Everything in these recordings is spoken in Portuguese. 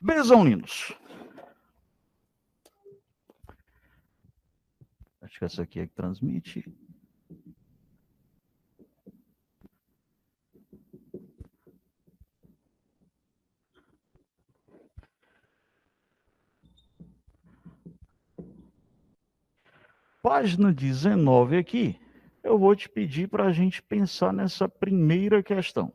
Belezão, lindos. Acho que essa aqui é que transmite. Página 19 aqui, eu vou te pedir para a gente pensar nessa primeira questão.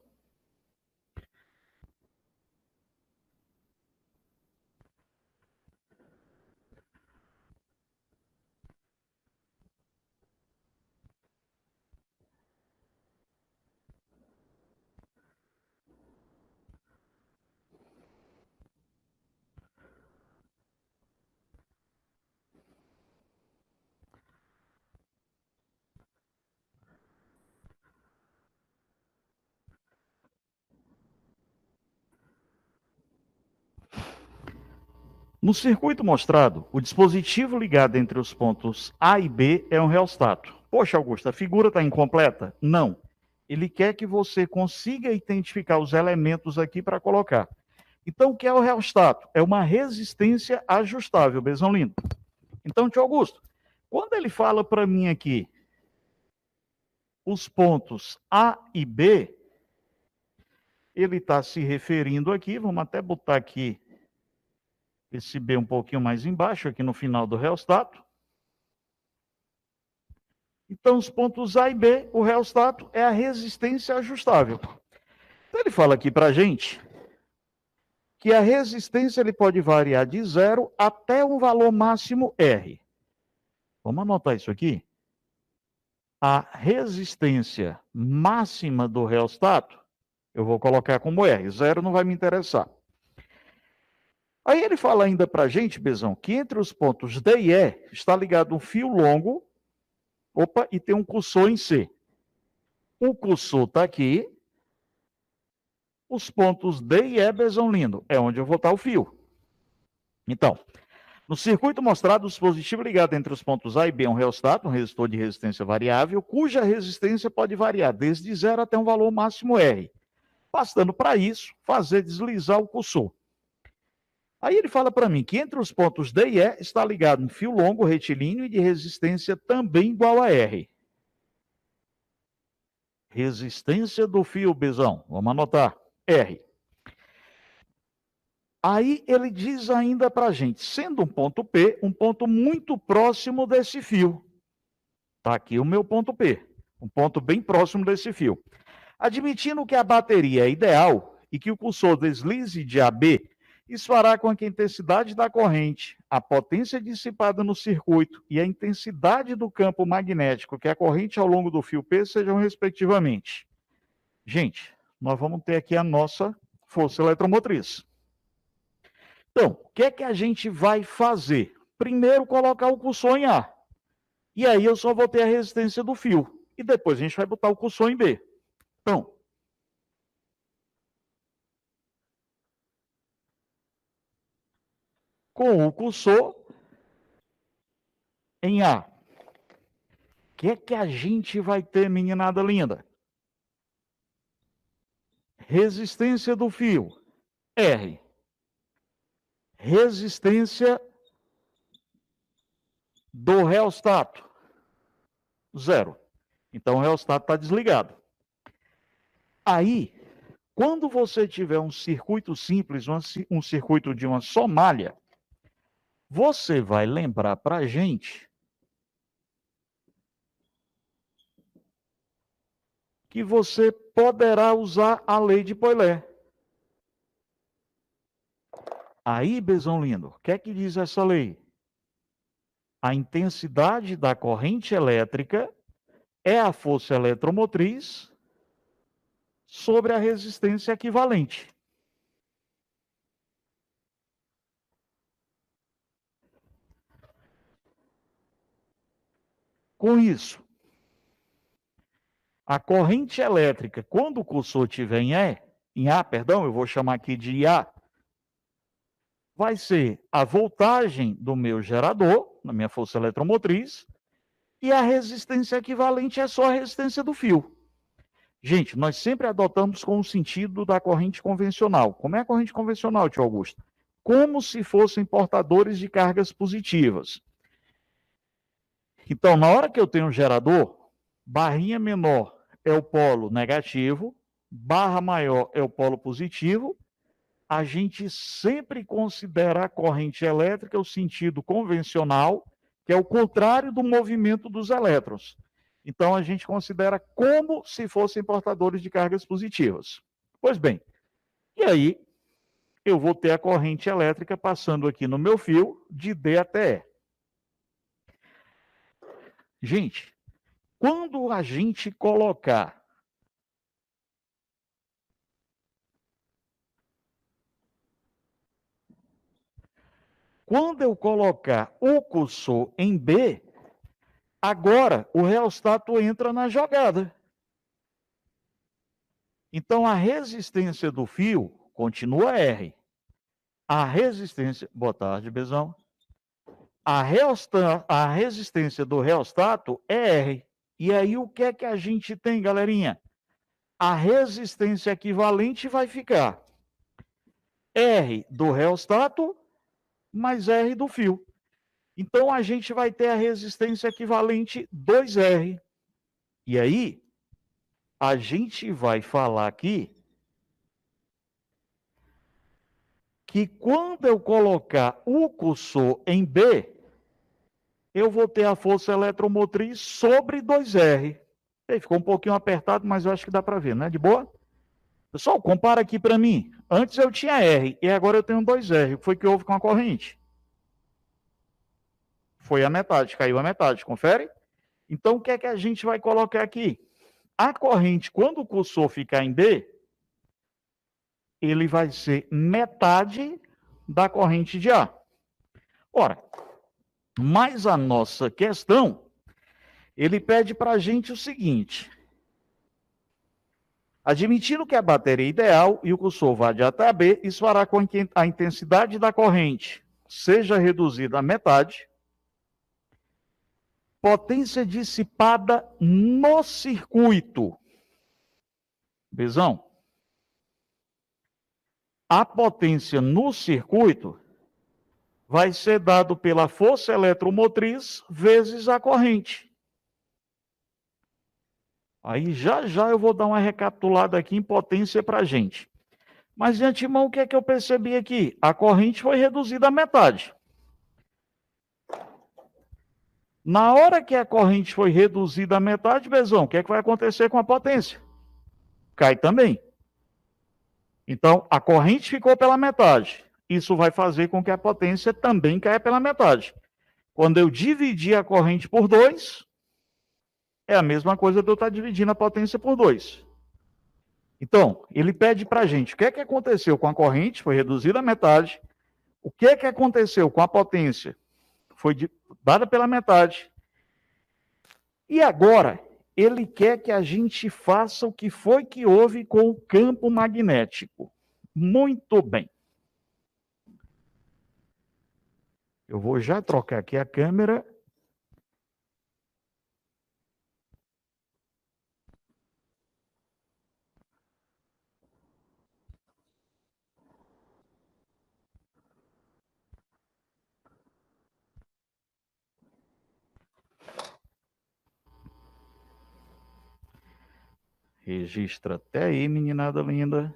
No circuito mostrado, o dispositivo ligado entre os pontos A e B é um reostato. Poxa, Augusto, a figura está incompleta? Não. Ele quer que você consiga identificar os elementos aqui para colocar. Então, o que é o reostato? É uma resistência ajustável, Bezão lindo. Então, tio Augusto, quando ele fala para mim aqui os pontos A e B, ele está se referindo aqui, vamos até botar aqui esse B um pouquinho mais embaixo, aqui no final do reostato. Então, os pontos A e B, o reostato é a resistência ajustável. Então, ele fala aqui para a gente que a resistência ele pode variar de 0 até um valor máximo R. Vamos anotar isso aqui? A resistência máxima do reostato, eu vou colocar como R. 0 não vai me interessar. Aí ele fala ainda para a gente, Bezão, que entre os pontos D e E está ligado um fio longo, e tem um cursor em C. O cursor está aqui, os pontos D e E, Bezão lindo, é onde eu vou botar o fio. Então, no circuito mostrado, o dispositivo ligado entre os pontos A e B é um reostato, um resistor de resistência variável, cuja resistência pode variar desde 0 até um valor máximo R. Bastando para isso, fazer deslizar o cursor. Aí ele fala para mim que entre os pontos D e E está ligado um fio longo retilíneo e de resistência também igual a R. Resistência do fio, Bezão, vamos anotar, R. Aí ele diz ainda para a gente, sendo um ponto P, um ponto muito próximo desse fio. Está aqui o meu ponto P, um ponto bem próximo desse fio. Admitindo que a bateria é ideal e que o cursor deslize de A a B, isso fará com que a intensidade da corrente, a potência dissipada no circuito e a intensidade do campo magnético que é a corrente ao longo do fio P sejam respectivamente. Gente, nós vamos ter aqui a nossa força eletromotriz. Então, o que é que a gente vai fazer? Primeiro, colocar o cursor em A. E aí eu só vou ter a resistência do fio. E depois a gente vai botar o cursor em B. Então, com o cursor em A. O que é que a gente vai ter, meninada linda? Resistência do fio, R. Resistência do reostato, 0. Então o reostato está desligado. Aí, quando você tiver um circuito simples, um circuito de uma só malha, você vai lembrar para a gente que você poderá usar a lei de Poilet. Aí, Bezão lindo, o que é que diz essa lei? A intensidade da corrente elétrica é a força eletromotriz sobre a resistência equivalente. Com isso, a corrente elétrica, quando o cursor estiver em A, eu vou chamar aqui de A, vai ser a voltagem do meu gerador, na minha força eletromotriz, e a resistência equivalente é só a resistência do fio. Gente, nós sempre adotamos com o sentido da corrente convencional. Como é a corrente convencional, tio Augusto? como se fossem portadores de cargas positivas. Então, na hora que eu tenho um gerador, barrinha menor é o polo negativo, barra maior é o polo positivo, a gente sempre considera a corrente elétrica o sentido convencional, que é o contrário do movimento dos elétrons. Então, a gente considera como se fossem portadores de cargas positivas. Pois bem, e aí eu vou ter a corrente elétrica passando aqui no meu fio de D até E. Gente, quando a gente colocar quando eu colocar o cursor em B, agora o reostato entra na jogada. Então a resistência do fio continua R. A resistência, boa tarde, Bezão. A resistência do reostato é R. E aí o que é que a gente tem, galerinha? A resistência equivalente vai ficar R do reostato mais R do fio. Então, a gente vai ter a resistência equivalente 2R. E aí, a gente vai falar aqui que quando eu colocar o cursor em B, eu vou ter a força eletromotriz sobre 2R. Aí, ficou um pouquinho apertado, mas eu acho que dá para ver, né? De boa? Pessoal, compara aqui para mim. Antes eu tinha R e agora eu tenho 2R. O que foi que houve com a corrente? Foi a metade, caiu a metade, confere? Então, o que é que a gente vai colocar aqui? A corrente, quando o cursor ficar em D, ele vai ser metade da corrente de A. Ora, mas a nossa questão, ele pede para a gente o seguinte: admitindo que a bateria é ideal e o cursor vá de A até B, isso fará com que a intensidade da corrente seja reduzida à metade, potência dissipada no circuito. Bezão, a potência no circuito vai ser dado pela força eletromotriz vezes a corrente. Aí já eu vou dar uma recapitulada aqui em potência para a gente. Mas de antemão, o que é que eu percebi aqui? A corrente foi reduzida à metade. Na hora que a corrente foi reduzida à metade, Bezão, o que é que vai acontecer com a potência? Cai também. Então, a corrente ficou pela metade. Isso vai fazer com que a potência também caia pela metade. Quando eu dividir a corrente por 2, é a mesma coisa de eu estar dividindo a potência por 2. Então, ele pede para a gente o que é que aconteceu com a corrente, foi reduzida à metade. O que é que aconteceu com a potência? Foi dada pela metade. E agora, ele quer que a gente faça o que foi que houve com o campo magnético. Muito bem. Eu vou já trocar aqui a câmera. Registra até aí, meninada linda.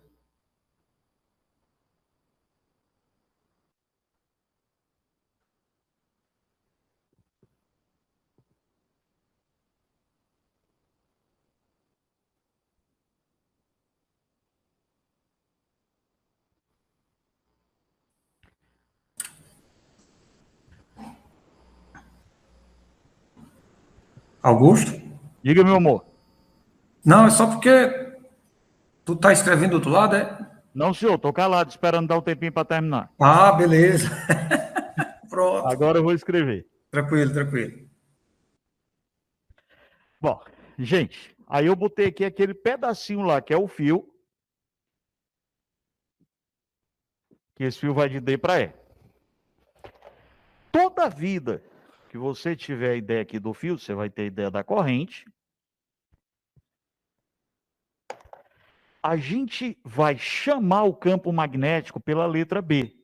Augusto? Diga, meu amor. Não, é só porque tu tá escrevendo do outro lado, é? Não, senhor, estou calado, esperando dar um tempinho para terminar. Ah, beleza. Pronto. Agora eu vou escrever. Tranquilo, tranquilo. Bom, gente, aí eu botei aqui aquele pedacinho lá, que é o fio, que esse fio vai de D para E. Toda vida que você tiver a ideia aqui do fio, você vai ter a ideia da corrente. A gente vai chamar o campo magnético pela letra B.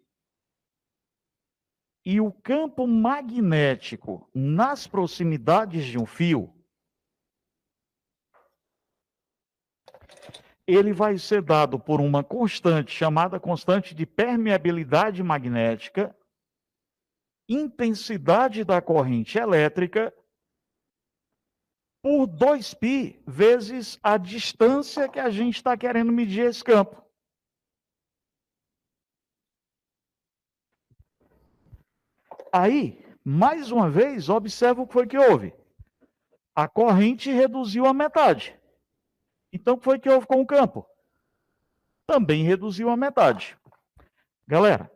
e o campo magnético nas proximidades de um fio, ele vai ser dado por uma constante chamada constante de permeabilidade magnética, intensidade da corrente elétrica, por 2π vezes a distância que a gente está querendo medir esse campo. Aí, mais uma vez, observa o que foi que houve. A corrente reduziu a metade. Então, o que foi que houve com o campo? Também reduziu a metade. Galera,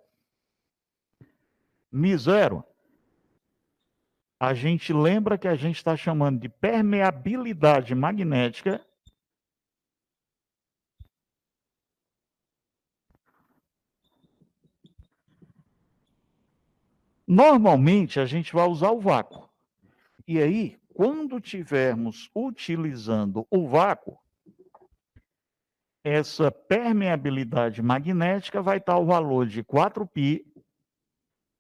μ0, a gente lembra que a gente está chamando de permeabilidade magnética. Normalmente, a gente vai usar o vácuo. E aí, quando tivermos utilizando o vácuo, essa permeabilidade magnética vai estar o valor de 4π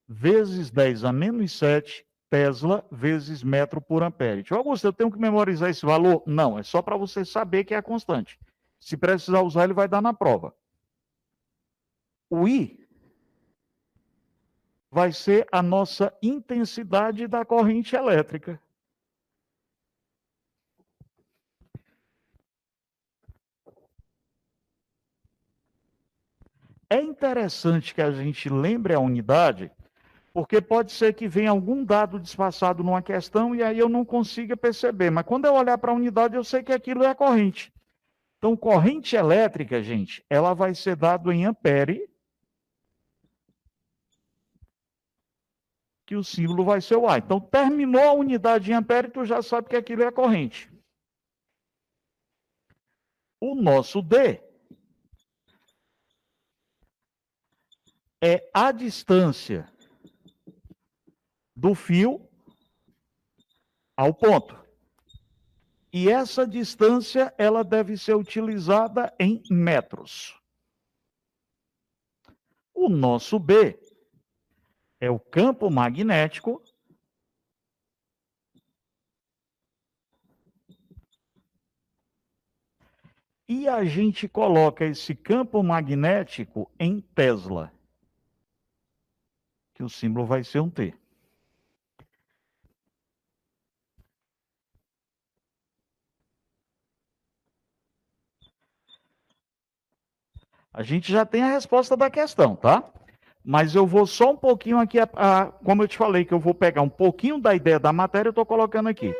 vezes 10 a menos 7 Tesla vezes metro por ampere. Tio Augusto, eu tenho que memorizar esse valor? Não, é só para você saber que é a constante. Se precisar usar, ele vai dar na prova. O I vai ser a nossa intensidade da corrente elétrica. É interessante que a gente lembre a unidade, porque pode ser que venha algum dado disfarçado numa questão e aí eu não consiga perceber. Mas quando eu olhar para a unidade, eu sei que aquilo é a corrente. Então, corrente elétrica, gente, ela vai ser dada em ampere, que o símbolo vai ser o A. Então, terminou a unidade em ampere, tu já sabe que aquilo é a corrente. O nosso D é a distância do fio ao ponto. E essa distância, ela deve ser utilizada em metros. O nosso B é o campo magnético e a gente coloca esse campo magnético em Tesla, que o símbolo vai ser um T. A gente já tem a resposta da questão, tá? Mas eu vou só um pouquinho aqui, como eu te falei, que eu vou pegar um pouquinho da ideia da matéria, eu estou colocando aqui.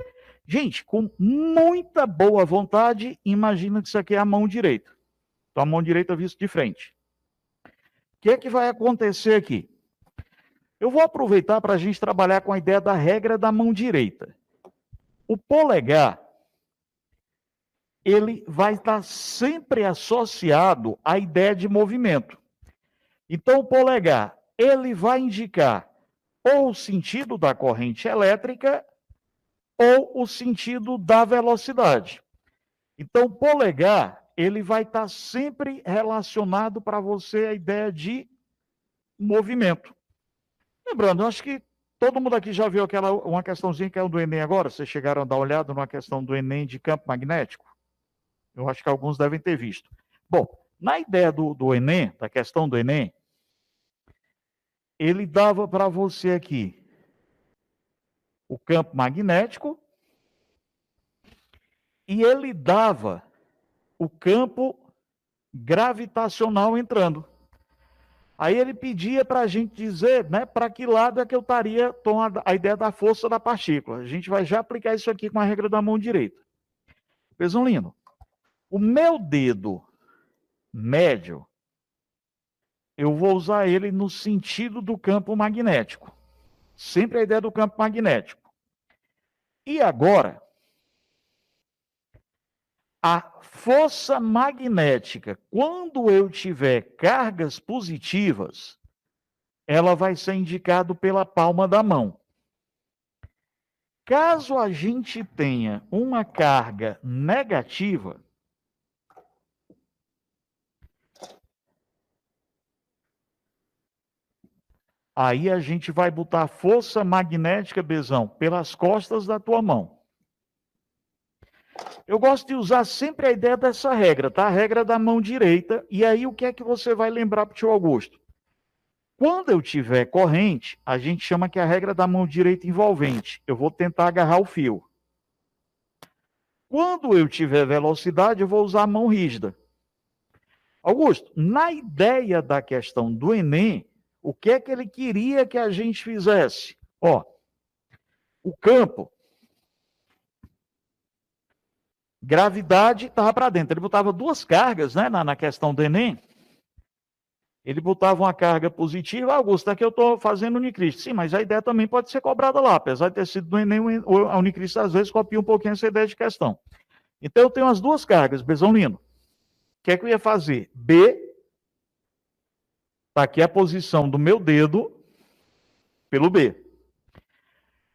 Gente, com muita boa vontade, imagina que isso aqui é a mão direita. Então, a mão direita vista de frente. O que é que vai acontecer aqui? Eu vou aproveitar para a gente trabalhar com a ideia da regra da mão direita. O polegar, ele vai estar sempre associado à ideia de movimento. Então, o polegar, ele vai indicar ou o sentido da corrente elétrica ou o sentido da velocidade. Então, o polegar, ele vai estar sempre relacionado para você a ideia de movimento. Lembrando, eu acho que todo mundo aqui já viu uma questãozinha que é do Enem agora. Vocês chegaram a dar uma olhada numa questão do Enem de campo magnético? Eu acho que alguns devem ter visto. Bom, na ideia do Enem, da questão do Enem, ele dava para você aqui o campo magnético e ele dava o campo gravitacional entrando. Aí ele pedia para a gente dizer, né, para que lado é que eu estaria tomando a ideia da força da partícula. A gente vai já aplicar isso aqui com a regra da mão direita. Pesolino, o meu dedo médio, eu vou usar ele no sentido do campo magnético. Sempre a ideia do campo magnético. E agora, a força magnética, quando eu tiver cargas positivas, ela vai ser indicada pela palma da mão. Caso a gente tenha uma carga negativa, Aí a gente vai botar força magnética, Bezão, pelas costas da tua mão. Eu gosto de usar sempre a ideia dessa regra, tá? A regra da mão direita. E aí o que é que você vai lembrar para o tio Augusto? Quando eu tiver corrente, a gente chama que é a regra da mão direita envolvente. Eu vou tentar agarrar o fio. Quando eu tiver velocidade, eu vou usar a mão rígida. Augusto, na ideia da questão do Enem, o que é que ele queria que a gente fizesse? Ó, o campo, gravidade estava para dentro. Ele botava duas cargas, né, na questão do Enem. Ele botava uma carga positiva. Augusto, aqui eu estou fazendo Unicristo. Sim, mas a ideia também pode ser cobrada lá. Apesar de ter sido do Enem, a Unicristo às vezes copia um pouquinho essa ideia de questão. Então eu tenho as duas cargas, Bezão Lino. O que é que eu ia fazer? B, está aqui a posição do meu dedo pelo B.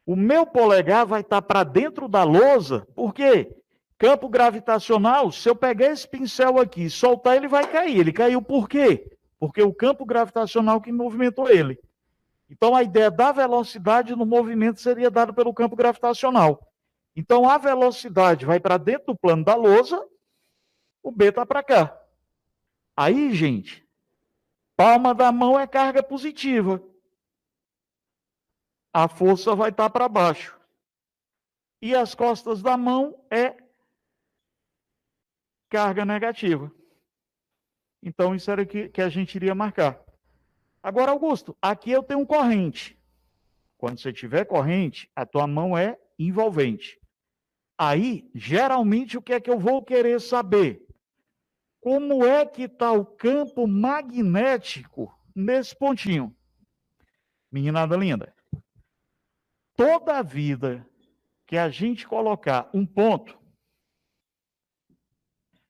O meu polegar vai estar para dentro da lousa, por quê? Campo gravitacional, se eu pegar esse pincel aqui e soltar, ele vai cair. Ele caiu por quê? Porque o campo gravitacional que movimentou ele. Então, a ideia da velocidade no movimento seria dada pelo campo gravitacional. Então, a velocidade vai para dentro do plano da lousa, o B está para cá. Aí, gente, palma da mão é carga positiva. A força vai estar para baixo. E as costas da mão é carga negativa. Então, isso era o que a gente iria marcar. Agora, Augusto, aqui eu tenho corrente. Quando você tiver corrente, a tua mão é envolvente. Aí, geralmente, o que é que eu vou querer saber? Como é que está o campo magnético nesse pontinho? Meninada linda, toda a vida que a gente colocar um ponto,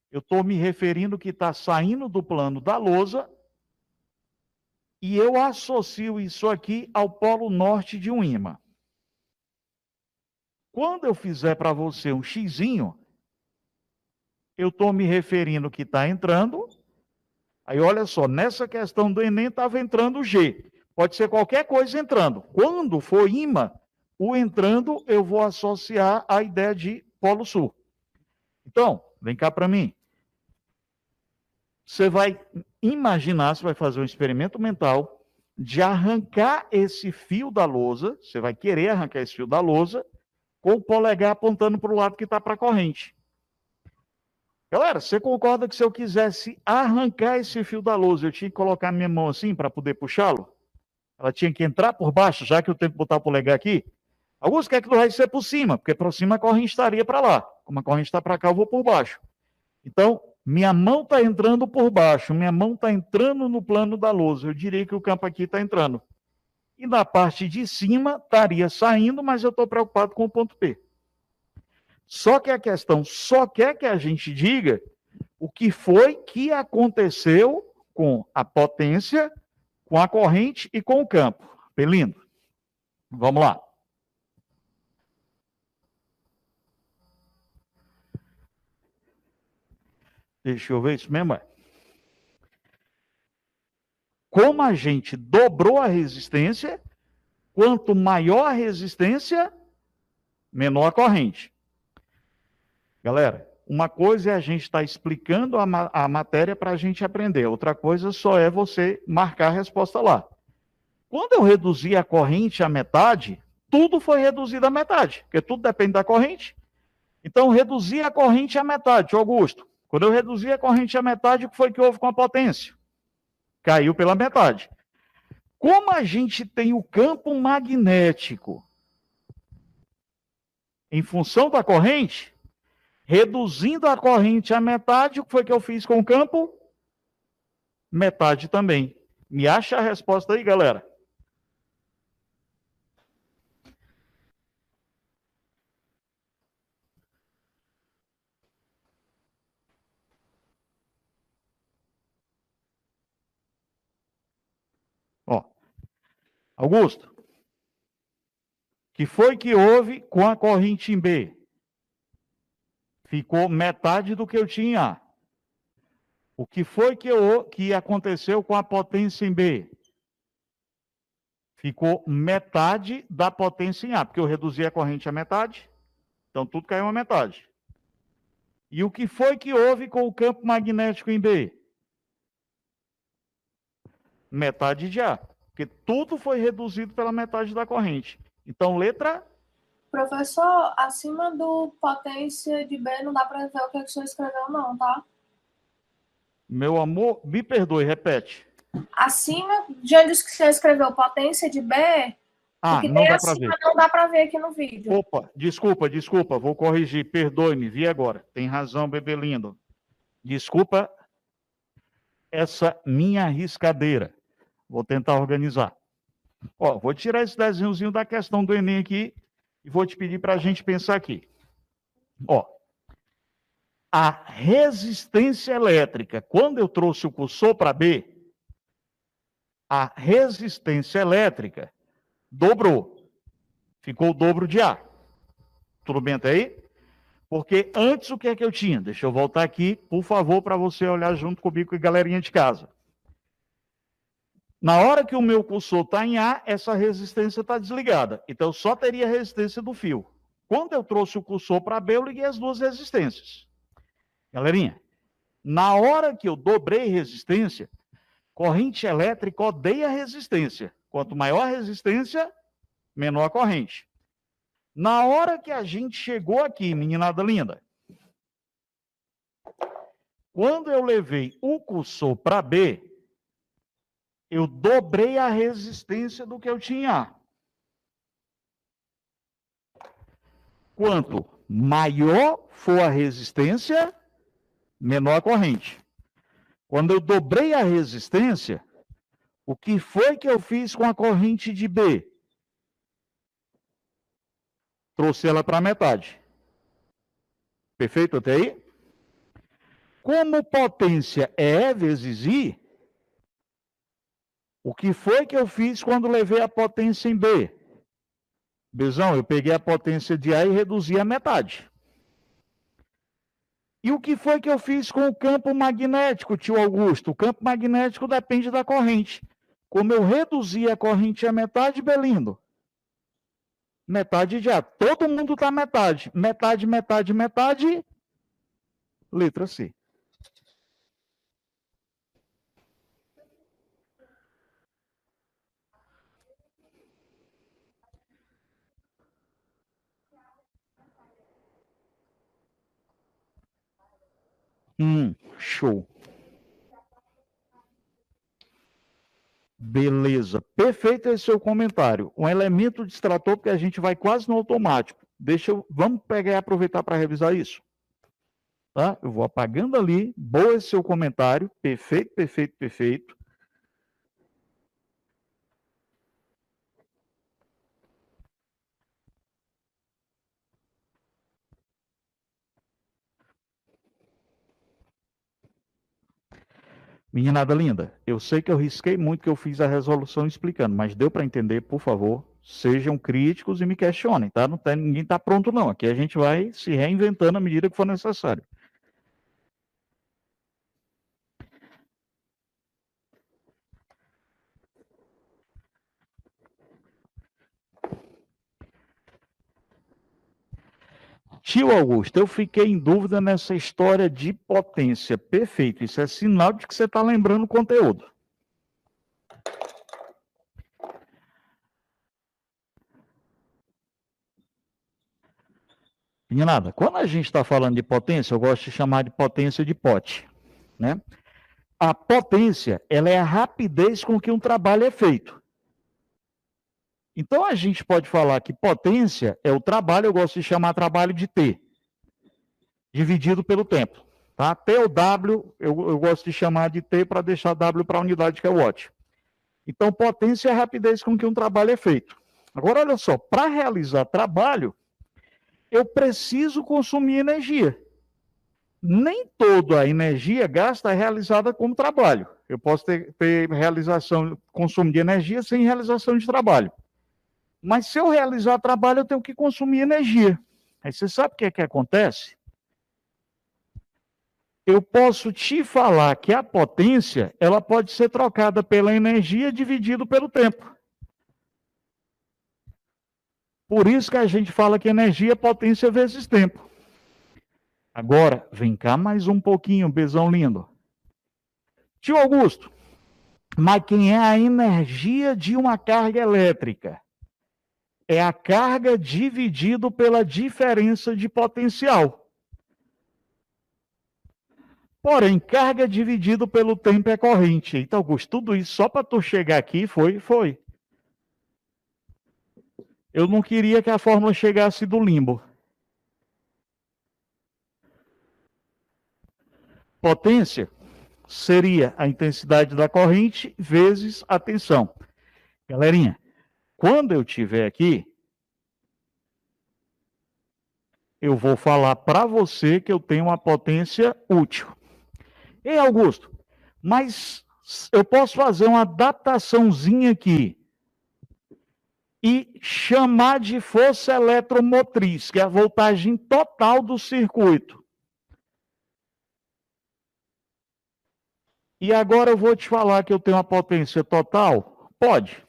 eu estou me referindo que está saindo do plano da lousa e eu associo isso aqui ao polo norte de um ímã. Quando eu fizer para você um xizinho, eu estou me referindo que está entrando. Aí olha só, nessa questão do Enem estava entrando o G. Pode ser qualquer coisa entrando. Quando for ímã, o entrando eu vou associar à ideia de polo sul. Então, vem cá para mim. Você vai imaginar, você vai fazer um experimento mental de arrancar esse fio da lousa, você vai querer arrancar esse fio da lousa, com o polegar apontando para o lado que está para a corrente. Galera, você concorda que se eu quisesse arrancar esse fio da lousa, eu tinha que colocar minha mão assim para poder puxá-lo? Ela tinha que entrar por baixo, já que eu tenho que botar o polegar aqui? Alguns querem que não vai ser por cima, porque por cima a corrente estaria para lá. Como a corrente está para cá, eu vou por baixo. Então, minha mão está entrando por baixo, minha mão está entrando no plano da lousa. Eu diria que o campo aqui está entrando. E na parte de cima estaria saindo, mas eu estou preocupado com o ponto P. Só que a questão só quer que a gente diga o que foi que aconteceu com a potência, com a corrente e com o campo. Belindo, vamos lá. Deixa eu ver isso mesmo. Como a gente dobrou a resistência, quanto maior a resistência, menor a corrente. Galera, uma coisa é a gente estar explicando a matéria para a gente aprender, outra coisa só é você marcar a resposta lá. Quando eu reduzi a corrente à metade, tudo foi reduzido à metade, porque tudo depende da corrente. Então, reduzir a corrente à metade, Augusto. Quando eu reduzi a corrente à metade, o que foi que houve com a potência? Caiu pela metade. Como a gente tem o campo magnético em função da corrente, reduzindo a corrente à metade, o que foi que eu fiz com o campo? Metade também. Me acha a resposta aí, galera. Ó, Augusto, que foi que houve com a corrente em B? Ficou metade do que eu tinha em A. O que foi que aconteceu com a potência em B? Ficou metade da potência em A, porque eu reduzi a corrente à metade, então tudo caiu a metade. E o que foi que houve com o campo magnético em B? Metade de A, porque tudo foi reduzido pela metade da corrente. Então, letra... Professor, acima do potência de B não dá para ver o que o senhor escreveu não, tá? Meu amor, me perdoe, repete. Acima de onde o senhor escreveu potência de B, o que não tem dá para acima ver. não dá para ver aqui no vídeo. Opa, desculpa, vou corrigir, perdoe-me, vi agora. Tem razão, bebê lindo. Desculpa essa minha arriscadeira. Vou tentar organizar. Ó, vou tirar esse desenhozinho da questão do Enem aqui e vou te pedir para a gente pensar aqui. Ó, a resistência elétrica, quando eu trouxe o cursor para B, a resistência elétrica dobrou. Ficou o dobro de A. Tudo bem até aí? Porque antes o que é que eu tinha? Deixa eu voltar aqui, por favor, para você olhar junto comigo e galerinha de casa. Na hora que o meu cursor está em A, essa resistência está desligada. Então, eu só teria a resistência do fio. Quando eu trouxe o cursor para B, eu liguei as duas resistências. Galerinha, na hora que eu dobrei resistência, corrente elétrica odeia resistência. Quanto maior a resistência, menor a corrente. Na hora que a gente chegou aqui, meninada linda, quando eu levei o cursor para B, eu dobrei a resistência do que eu tinha. Quanto maior for a resistência, menor a corrente. Quando eu dobrei a resistência, o que foi que eu fiz com a corrente de B? Trouxe ela para a metade. Perfeito até aí? Como potência é E vezes I, o que foi que eu fiz quando levei a potência em B? Bezão, eu peguei a potência de A e reduzi a metade. E o que foi que eu fiz com o campo magnético, tio Augusto? O campo magnético depende da corrente. Como eu reduzi a corrente à metade, Belindo? Metade de A. Todo mundo está metade. Metade, metade, metade. Letra C. Show. Beleza. Perfeito esse seu comentário. Um elemento distrator, porque a gente vai quase no automático. Vamos pegar e aproveitar para revisar isso. Tá? Eu vou apagando ali. Boa esse seu comentário. Perfeito, perfeito, perfeito. Meninada linda, eu sei que eu risquei muito que eu fiz a resolução explicando, mas deu para entender, por favor, sejam críticos e me questionem, tá? Ninguém está pronto não, aqui a gente vai se reinventando à medida que for necessário. Tio Augusto, eu fiquei em dúvida nessa história de potência. Perfeito, isso é sinal de que você está lembrando o conteúdo. Meninada, quando a gente está falando de potência, eu gosto de chamar de potência de pote, né? A potência, ela é a rapidez com que um trabalho é feito. Então, a gente pode falar que potência é o trabalho, eu gosto de chamar trabalho de T, dividido pelo tempo. Tá? T ou W, eu gosto de chamar de T para deixar W para a unidade que é o watt. Então, potência é a rapidez com que um trabalho é feito. Agora, olha só, para realizar trabalho, eu preciso consumir energia. Nem toda a energia gasta é realizada como trabalho. Eu posso ter consumo de energia sem realização de trabalho. Mas se eu realizar trabalho, eu tenho que consumir energia. Aí você sabe o que é que acontece? Eu posso te falar que a potência, ela pode ser trocada pela energia dividido pelo tempo. Por isso que a gente fala que energia é potência vezes tempo. Agora, vem cá mais um pouquinho, besão lindo. Tio Augusto, mas quem é a energia de uma carga elétrica? É a carga dividido pela diferença de potencial. Porém, carga dividido pelo tempo é corrente. Então, Augusto, tudo isso só para tu chegar aqui foi. Eu não queria que a fórmula chegasse do limbo. Potência seria a intensidade da corrente vezes a tensão. Galerinha, quando eu estiver aqui, eu vou falar para você que eu tenho uma potência útil. Ei, Augusto, mas eu posso fazer uma adaptaçãozinha aqui e chamar de força eletromotriz, que é a voltagem total do circuito. E agora eu vou te falar que eu tenho uma potência total? Pode.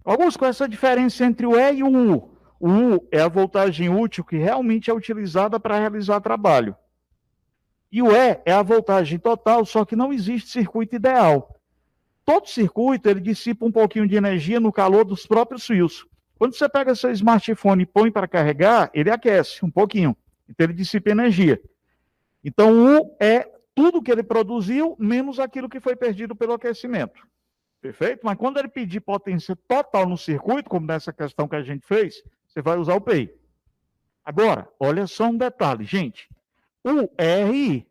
Augusto, com essa diferença entre o E e o U. O U é a voltagem útil que realmente é utilizada para realizar trabalho. E o E é a voltagem total, só que não existe circuito ideal. Todo circuito, ele dissipa um pouquinho de energia no calor dos próprios fios. Quando você pega seu smartphone e põe para carregar, ele aquece um pouquinho. Então, ele dissipa energia. Então, o U é tudo que ele produziu, menos aquilo que foi perdido pelo aquecimento. Perfeito? Mas quando ele pedir potência total no circuito, como nessa questão que a gente fez, você vai usar o PI. Agora, olha só um detalhe, gente. O RI.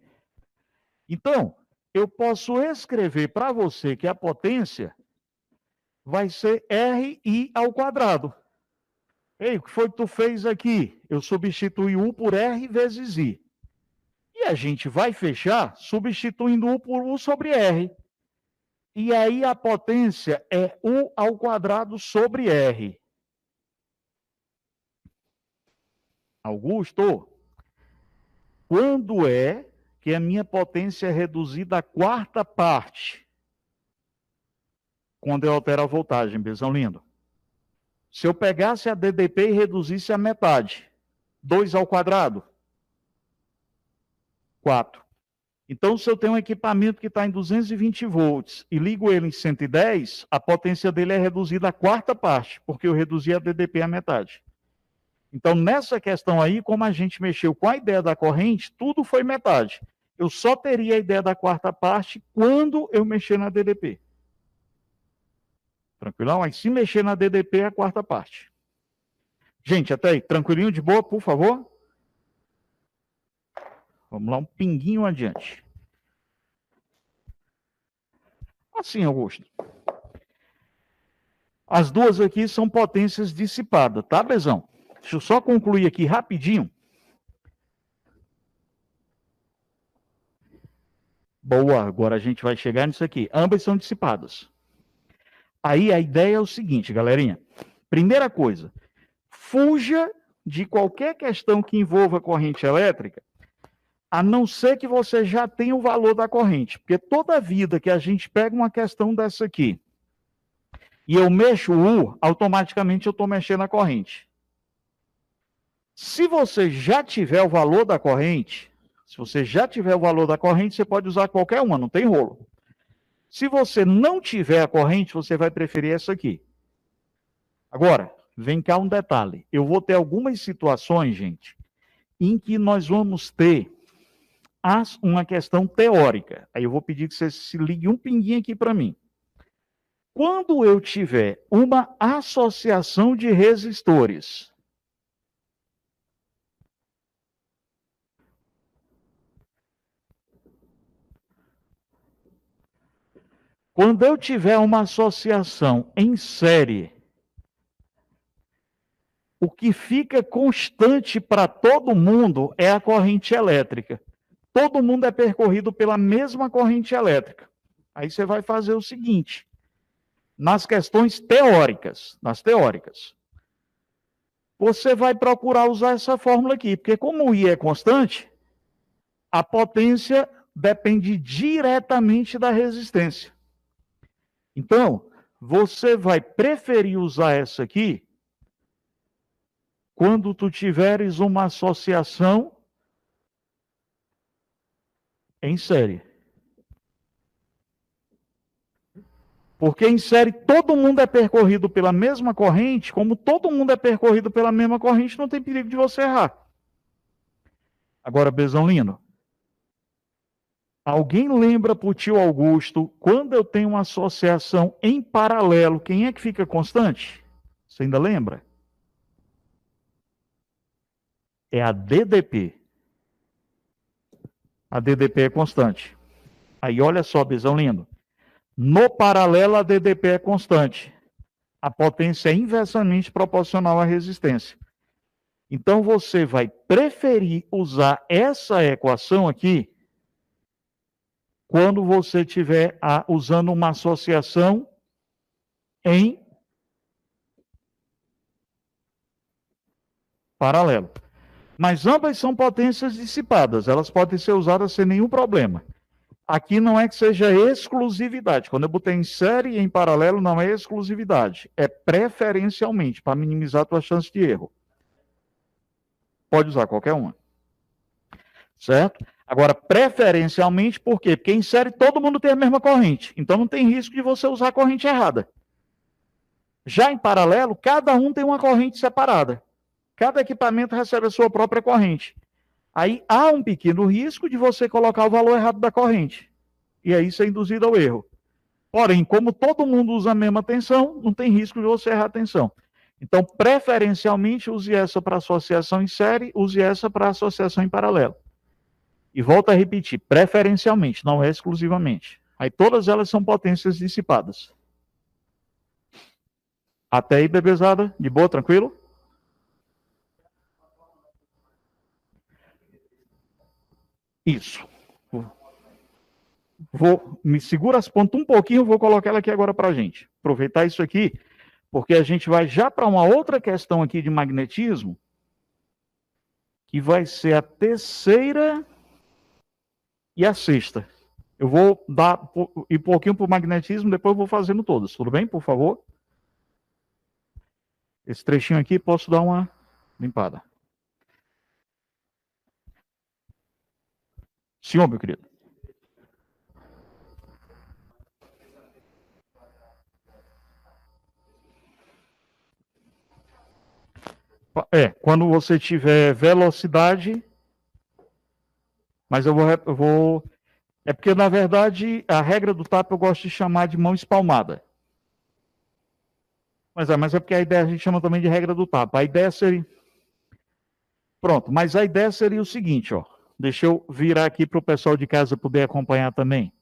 Então, eu posso escrever para você que a potência vai ser RI ao quadrado. Ei, o que foi que tu fez aqui? Eu substituí U por R vezes I. E a gente vai fechar substituindo U por U sobre R. E aí a potência é U ao quadrado sobre R. Augusto, quando é que a minha potência é reduzida à quarta parte? Quando eu altero a voltagem, besão lindo. Se eu pegasse a DDP e reduzisse a metade, 2 ao quadrado, 4. Então, se eu tenho um equipamento que está em 220 volts e ligo ele em 110, a potência dele é reduzida à quarta parte, porque eu reduzi a DDP à metade. Então, nessa questão aí, como a gente mexeu com a ideia da corrente, tudo foi metade. Eu só teria a ideia da quarta parte quando eu mexer na DDP. Tranquilão? Mas se mexer na DDP é a quarta parte. Gente, até aí, tranquilinho, de boa, por favor? Vamos lá, um pinguinho adiante. Assim, Augusto. As duas aqui são potências dissipadas, tá, Bezão? Deixa eu só concluir aqui rapidinho. Boa, agora a gente vai chegar nisso aqui. Ambas são dissipadas. Aí a ideia é o seguinte, galerinha. Primeira coisa, fuja de qualquer questão que envolva corrente elétrica, a não ser que você já tenha o valor da corrente. Porque toda vida que a gente pega uma questão dessa aqui, e eu mexo o U, automaticamente eu estou mexendo a corrente. Se você já tiver o valor da corrente, você pode usar qualquer uma, não tem rolo. Se você não tiver a corrente, você vai preferir essa aqui. Agora, vem cá um detalhe. Eu vou ter algumas situações, gente, em que nós vamos ter uma questão teórica. Aí eu vou pedir que você se ligue um pinguinho aqui para mim. Quando eu tiver uma associação de resistores, quando eu tiver uma associação em série, o que fica constante para todo mundo é a corrente elétrica. Todo mundo é percorrido pela mesma corrente elétrica. Aí você vai fazer o seguinte, nas questões teóricas, você vai procurar usar essa fórmula aqui, porque como o I é constante, a potência depende diretamente da resistência. Então, você vai preferir usar essa aqui quando tu tiveres uma associação em série. Porque em série todo mundo é percorrido pela mesma corrente, como todo mundo é percorrido pela mesma corrente, não tem perigo de você errar. Agora, Bezão lindo, alguém lembra para o tio Augusto, quando eu tenho uma associação em paralelo, quem é que fica constante? Você ainda lembra? É a DDP. A DDP é constante. Aí olha só, Bezão lindo. No paralelo, a DDP é constante. A potência é inversamente proporcional à resistência. Então, você vai preferir usar essa equação aqui quando você estiver usando uma associação em paralelo. Mas ambas são potências dissipadas, elas podem ser usadas sem nenhum problema. Aqui não é que seja exclusividade. Quando eu botei em série e em paralelo, não é exclusividade. É preferencialmente, para minimizar a tua chance de erro. Pode usar qualquer uma. Certo? Agora, preferencialmente, por quê? Porque em série todo mundo tem a mesma corrente. Então não tem risco de você usar a corrente errada. Já em paralelo, cada um tem uma corrente separada. Cada equipamento recebe a sua própria corrente. Aí há um pequeno risco de você colocar o valor errado da corrente. E aí ser induzido ao erro. Porém, como todo mundo usa a mesma tensão, não tem risco de você errar a tensão. Então, preferencialmente, use essa para associação em série, use essa para associação em paralelo. E volto a repetir, preferencialmente, não é exclusivamente. Aí todas elas são potências dissipadas. Até aí, bebezada? De boa, tranquilo? Isso. Me segura as pontas um pouquinho, vou colocar ela aqui agora para a gente. Aproveitar isso aqui, porque a gente vai já para uma outra questão aqui de magnetismo, que vai ser a terceira e a sexta. Eu vou ir um pouquinho para o magnetismo, depois eu vou fazendo todas. Tudo bem, por favor? Esse trechinho aqui, posso dar uma limpada. Senhor, meu querido. Quando você tiver velocidade, mas eu vou... É porque, na verdade, a regra do tapa eu gosto de chamar de mão espalmada. Mas é porque a ideia a gente chama também de regra do tapa. A ideia seria... Pronto, mas a ideia seria o seguinte, ó. Deixa eu virar aqui para o pessoal de casa poder acompanhar também.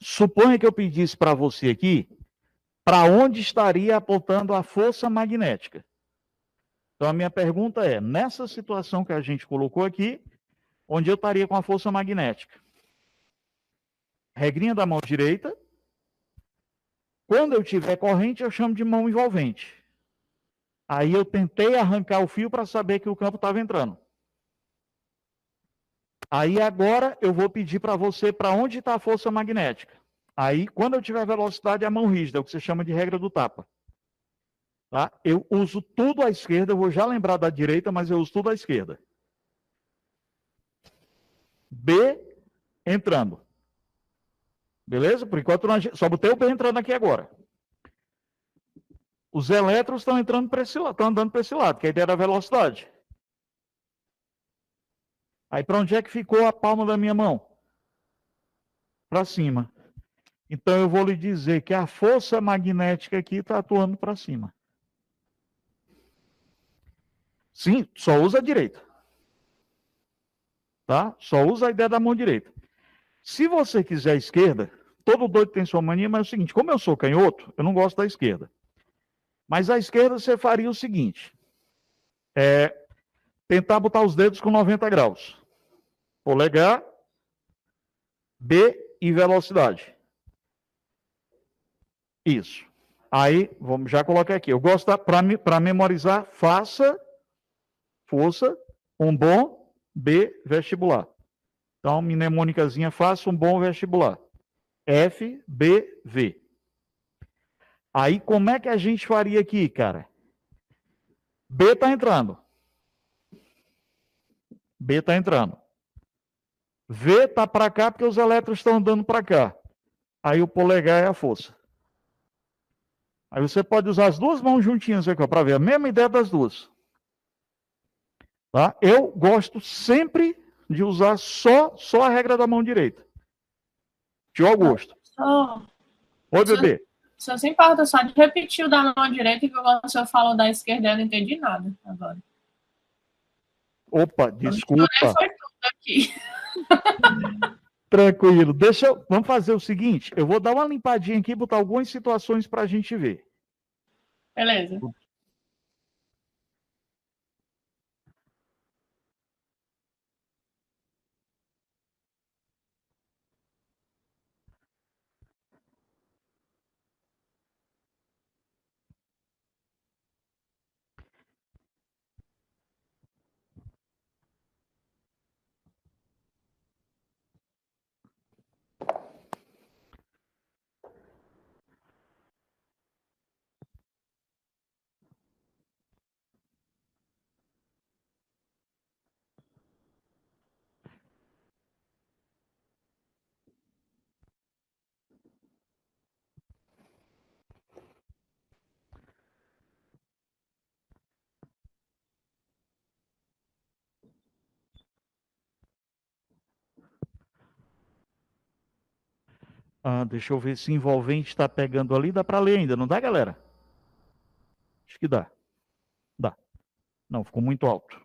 Suponha que eu pedisse para você aqui, para onde estaria apontando a força magnética. Então, a minha pergunta é, nessa situação que a gente colocou aqui, onde eu estaria com a força magnética? Regrinha da mão direita. Quando eu tiver corrente, eu chamo de mão envolvente. Aí eu tentei arrancar o fio para saber que o campo estava entrando. Aí agora eu vou pedir para você para onde está a força magnética. Aí, quando eu tiver velocidade, é a mão rígida, é o que você chama de regra do tapa. Tá? Eu uso tudo à esquerda, eu vou já lembrar da direita, mas eu uso tudo à esquerda. B entrando. Beleza? Por enquanto, só botei o B entrando aqui agora. Os elétrons estão entrando para esse lado, estão andando para esse lado, que é a ideia da velocidade. Aí, para onde é que ficou a palma da minha mão? Para cima. Então, eu vou lhe dizer que a força magnética aqui está atuando para cima. Sim, só usa a direita. Tá? Só usa a ideia da mão direita. Se você quiser a esquerda, todo doido tem sua mania, mas é o seguinte, como eu sou canhoto, eu não gosto da esquerda. Mas a esquerda você faria o seguinte, tentar botar os dedos com 90 graus. Polegar, B e velocidade. Isso. Aí, vamos já colocar aqui. Eu gosto, para memorizar, faça, força, um bom, B, vestibular. Então, mnemônicazinha, faça um bom vestibular. F, B, V. Aí, como é que a gente faria aqui, cara? B está entrando. B está entrando. V está para cá porque os elétrons estão andando para cá. Aí o polegar é a força. Aí você pode usar as duas mãos juntinhas aqui para ver a mesma ideia das duas. Tá? Eu gosto sempre de usar só a regra da mão direita. Tio Augusto. Oi, bebê. O senhor se importa só de repetir o da mão direita, que o senhor falou da esquerda, eu não entendi nada agora. Opa, desculpa. Foi tudo aqui. Tranquilo. Vamos fazer o seguinte, eu vou dar uma limpadinha aqui e botar algumas situações para a gente ver. Beleza. Deixa eu ver se envolvente está pegando ali. Dá para ler ainda, não dá, galera? Acho que dá. Dá. Não, ficou muito alto.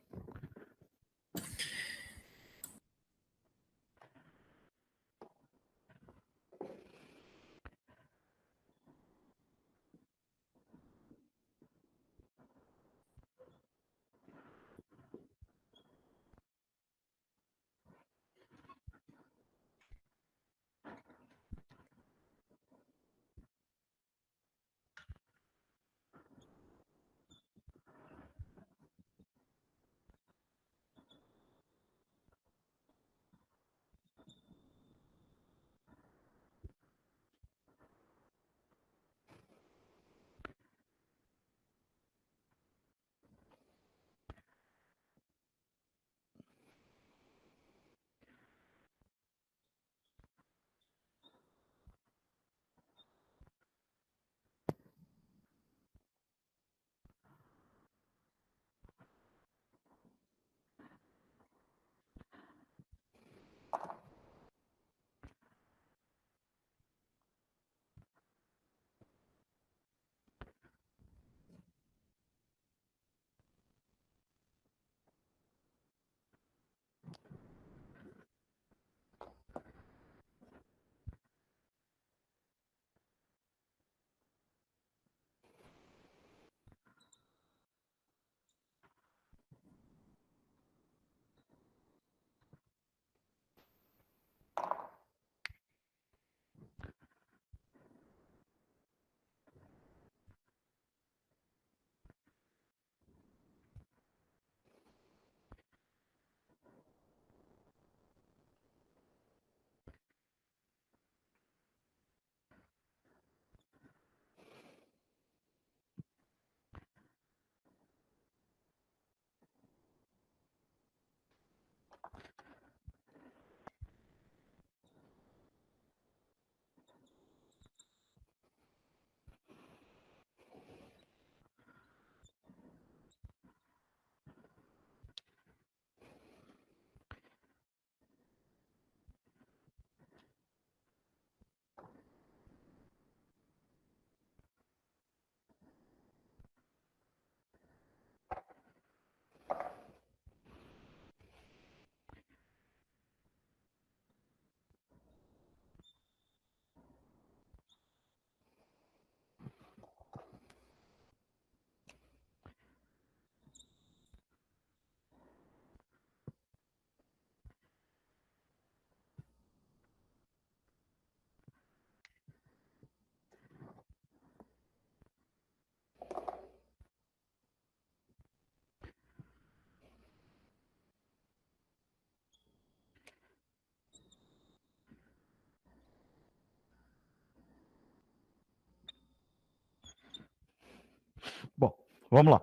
Bom, vamos lá.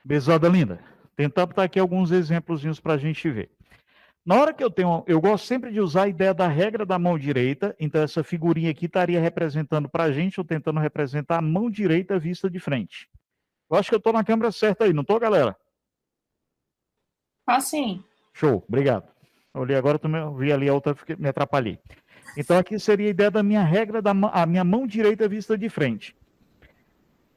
Besada linda. Tentar botar aqui alguns exemplozinhos para a gente ver. Na hora que eu gosto sempre de usar a ideia da regra da mão direita, então essa figurinha aqui estaria representando para a gente, ou tentando representar a mão direita vista de frente. Eu acho que eu estou na câmera certa aí, não estou, galera? Assim. Show, obrigado. Eu olhei agora, também vi ali a outra, me atrapalhei. Então aqui seria a ideia da minha regra, a minha mão direita vista de frente.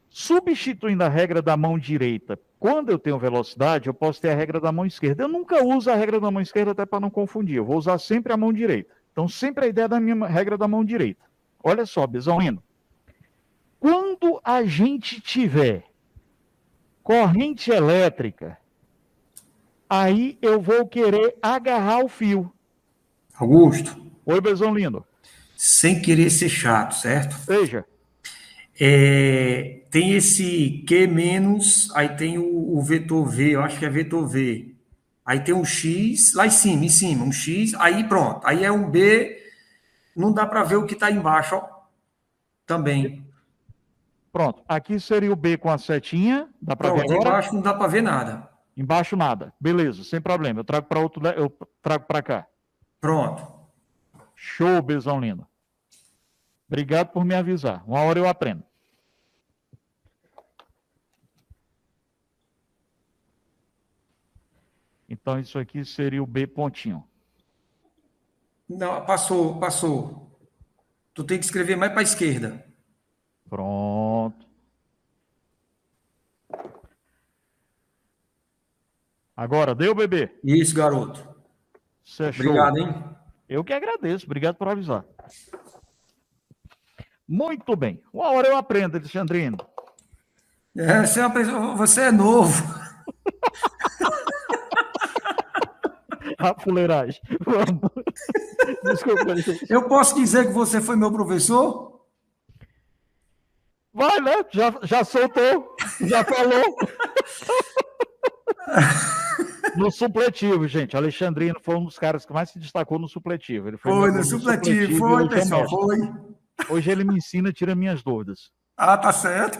Substituindo a regra da mão direita, quando eu tenho velocidade, eu posso ter a regra da mão esquerda. Eu nunca uso a regra da mão esquerda até para não confundir. Eu vou usar sempre a mão direita. Então, sempre a ideia da minha regra da mão direita. Olha só, Besourino. Quando a gente tiver corrente elétrica, aí eu vou querer agarrar o fio. Augusto, Oi, Bezão lindo. sem querer ser chato, certo? Seja. Tem esse Q menos, aí tem o vetor V, eu acho que é vetor V. Aí tem um X lá em cima, um X, aí pronto. Aí é um B, não dá para ver o que está embaixo, ó. Também. Pronto. Aqui seria o B com a setinha. Dá para ver Pronto, agora? embaixo não dá para ver nada. Embaixo nada. Beleza, sem problema. Eu trago para outro, eu trago para cá. Pronto. Show, Bezão lindo. Obrigado por me avisar. Uma hora eu aprendo. Então, isso aqui seria o B pontinho. Não, passou. Tu tem que escrever mais para a esquerda. Pronto. Agora, deu, bebê? Isso, garoto. Isso é show. Obrigado, hein? Eu que agradeço. Obrigado por avisar. Muito bem. Uma hora eu aprendo, Alexandrino. Você é novo. A fuleiragem. Vamos. Desculpa, gente. Eu posso dizer que você foi meu professor? Vai, né? Já soltou. Já falou. No supletivo, gente. Alexandrino foi um dos caras que mais se destacou no supletivo. Ele Foi no supletivo, foi, pessoal, foi. Hoje ele me ensina, tira minhas dúvidas. Ah, tá certo.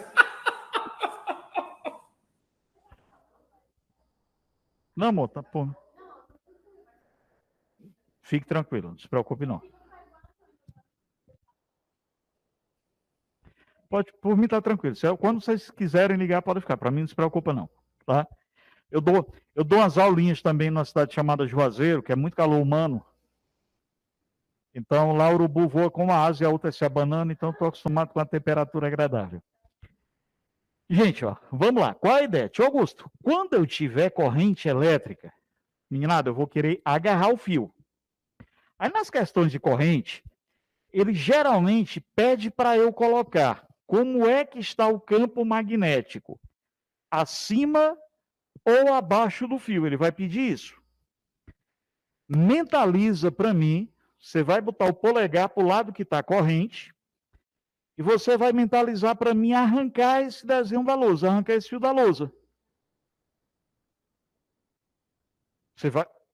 Não, amor, tá pô. Fique tranquilo, não se preocupe não. Pode, por mim tá tranquilo. Quando vocês quiserem ligar, pode ficar. Para mim não se preocupa não, tá? Eu dou umas aulinhas também numa cidade chamada Juazeiro, que é muito calor humano. Então lá o urubu voa com uma asa e a outra se abanando, então estou acostumado com a temperatura agradável. Gente, ó, vamos lá. Qual a ideia? Tio Augusto, quando eu tiver corrente elétrica, meninada, eu vou querer agarrar o fio. Aí nas questões de corrente, ele geralmente pede para eu colocar como é que está o campo magnético, acima ou abaixo do fio. Ele vai pedir isso. Mentaliza para mim, você vai botar o polegar para o lado que está a corrente, e você vai mentalizar para mim arrancar esse desenho da lousa, arrancar esse fio da lousa.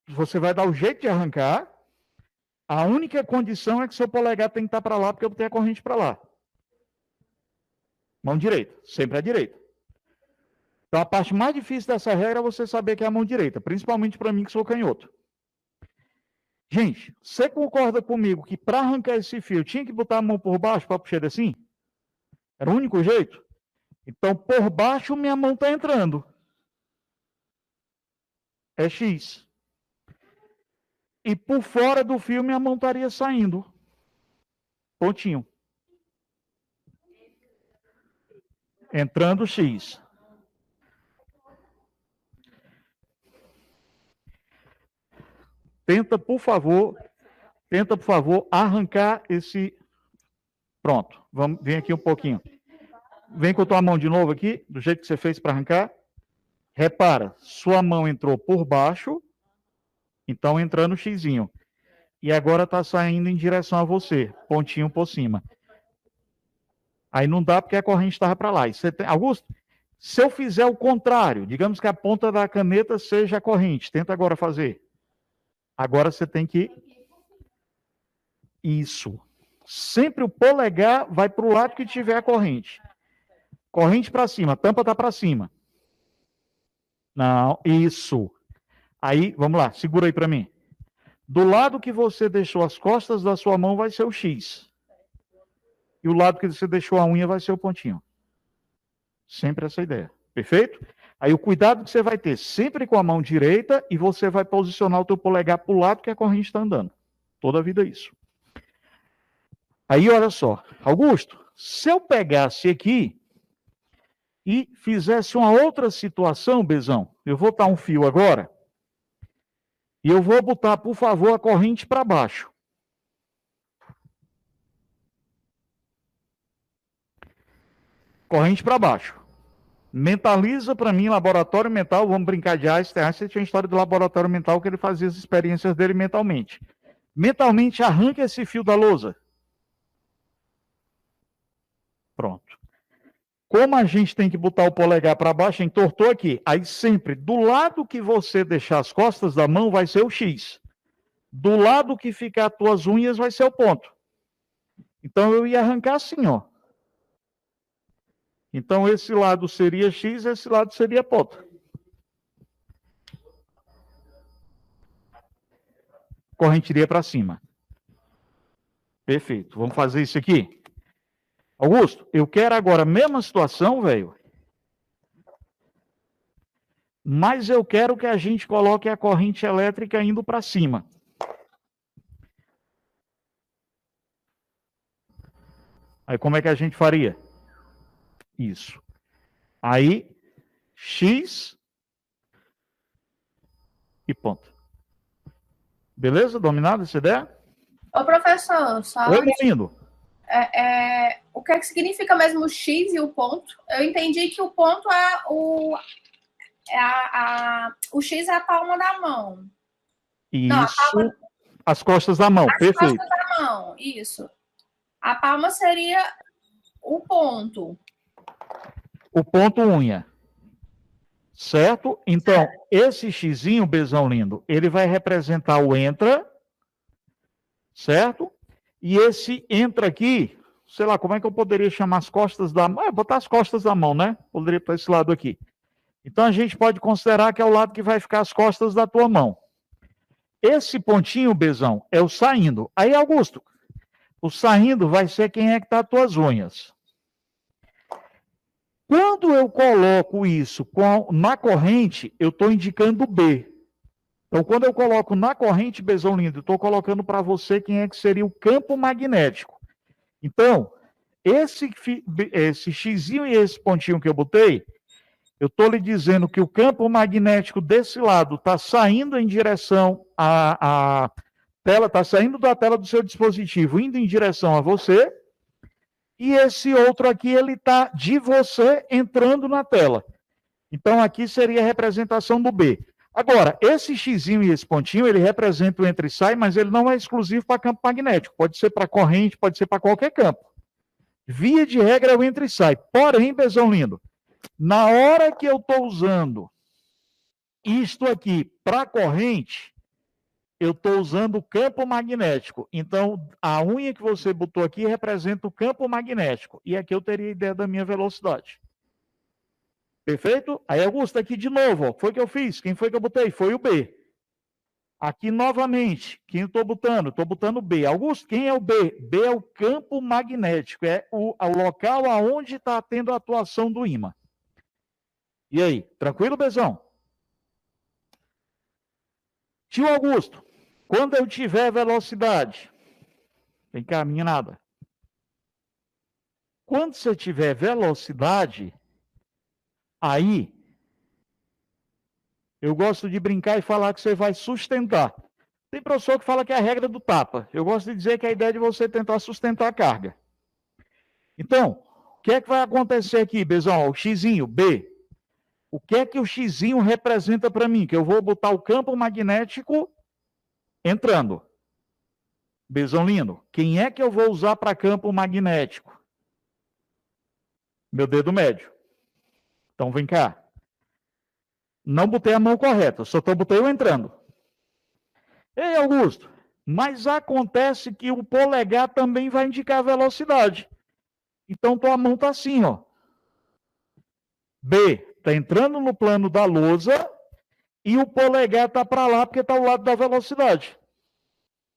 Você vai dar o jeito de arrancar. A única condição é que seu polegar tem que estar para lá, porque eu botei a corrente para lá. Mão direita, sempre à direita. Então, a parte mais difícil dessa regra é você saber que é a mão direita, principalmente para mim que sou canhoto. Gente, você concorda comigo que para arrancar esse fio, eu tinha que botar a mão por baixo para puxar assim? Era o único jeito? Então, por baixo, minha mão está entrando. É X. E por fora do fio, minha mão estaria saindo. Pontinho. Entrando X. Tenta, por favor, arrancar esse... Pronto, vem aqui um pouquinho. Vem com a tua mão de novo aqui, do jeito que você fez para arrancar. Repara, sua mão entrou por baixo, então entrando xizinho. E agora está saindo em direção a você, pontinho por cima. Aí não dá porque a corrente estava para lá. Augusto, se eu fizer o contrário, digamos que a ponta da caneta seja a corrente, tenta agora fazer. Agora você tem que... Isso. Sempre o polegar vai para o lado que tiver a corrente. Corrente para cima, a tampa está para cima. Não, isso. Aí, vamos lá, segura aí para mim. Do lado que você deixou as costas da sua mão vai ser o X. E o lado que você deixou a unha vai ser o pontinho. Sempre essa ideia. Perfeito? Aí o cuidado que você vai ter sempre com a mão direita e você vai posicionar o teu polegar para o lado que a corrente está andando. Toda a vida isso. Aí, olha só. Augusto, se eu pegasse aqui e fizesse uma outra situação, Bezão, eu vou botar um fio agora e eu vou botar, por favor, a corrente para baixo. Corrente para baixo. Mentaliza para mim, laboratório mental, vamos brincar de Einstein. Você tinha história do laboratório mental que ele fazia as experiências dele mentalmente. Mentalmente, arranca esse fio da lousa. Pronto. Como a gente tem que botar o polegar para baixo, entortou aqui. Aí sempre, do lado que você deixar as costas da mão, vai ser o X. Do lado que ficar as tuas unhas, vai ser o ponto. Então, eu ia arrancar assim, ó. Então, esse lado seria X, esse lado seria ponto. Corrente iria para cima. Perfeito. Vamos fazer isso aqui? Augusto, eu quero agora a mesma situação, velho. Mas eu quero que a gente coloque a corrente elétrica indo para cima. Aí como é que a gente faria? Isso. Aí, X e ponto. Beleza? Dominado essa ideia? Ô, professor, só Oi, meu lindo. o que é que significa mesmo o X e o ponto? Eu entendi que o ponto o X é a palma da mão. Isso. Não, as costas da mão, perfeito. As costas da mão, isso. A palma seria o ponto. O ponto unha. Certo? Então, esse xizinho, Bezão lindo, ele vai representar o entra, certo? E esse entra aqui, sei lá, como é que eu poderia chamar as costas da mão? Botar as costas da mão, né? Poderia para esse lado aqui. Então, a gente pode considerar que é o lado que vai ficar as costas da tua mão. Esse pontinho, Bezão, é o saindo. Aí, Augusto, o saindo vai ser quem é que tá as tuas unhas. Quando eu coloco isso na corrente, eu estou indicando B. Então, quando eu coloco na corrente, Bezão lindo, eu estou colocando para você quem é que seria o campo magnético. Então, esse xizinho e esse pontinho que eu botei, eu estou lhe dizendo que o campo magnético desse lado está saindo em direção à tela, está saindo da tela do seu dispositivo, indo em direção a você. E esse outro aqui, ele está de você entrando na tela. Então, aqui seria a representação do B. Agora, esse xizinho e esse pontinho, ele representa o entra e sai, mas ele não é exclusivo para campo magnético. Pode ser para corrente, pode ser para qualquer campo. Via de regra é o entra e sai. Porém, Bezão lindo, na hora que eu estou usando isto aqui para corrente, eu estou usando o campo magnético. Então, a unha que você botou aqui representa o campo magnético. E aqui eu teria ideia da minha velocidade. Perfeito? Aí, Augusto, aqui de novo, ó, foi que eu fiz. Quem foi que eu botei? Foi o B. Aqui novamente, quem eu estou botando? Estou botando B. Augusto, quem é o B? B é o campo magnético, é o local aonde está tendo a atuação do ímã. E aí, tranquilo, Bezão? Tio Augusto, quando eu tiver velocidade, vem cá, meninada. Quando você tiver velocidade, aí, eu gosto de brincar e falar que você vai sustentar. Tem professor que fala que é a regra do tapa. Eu gosto de dizer que é a ideia de você tentar sustentar a carga. Então, o que é que vai acontecer aqui, Bezão? O xizinho, B. O que é que o xizinho representa para mim? Que eu vou botar o campo magnético entrando. Bezão lindo, quem é que eu vou usar para campo magnético? Meu dedo médio. Então, vem cá. Não botei a mão correta, só botei o entrando. Ei, Augusto, mas acontece que o polegar também vai indicar a velocidade. Então, tua mão está assim, ó. B, está entrando no plano da lousa e o polegar está para lá porque está ao lado da velocidade.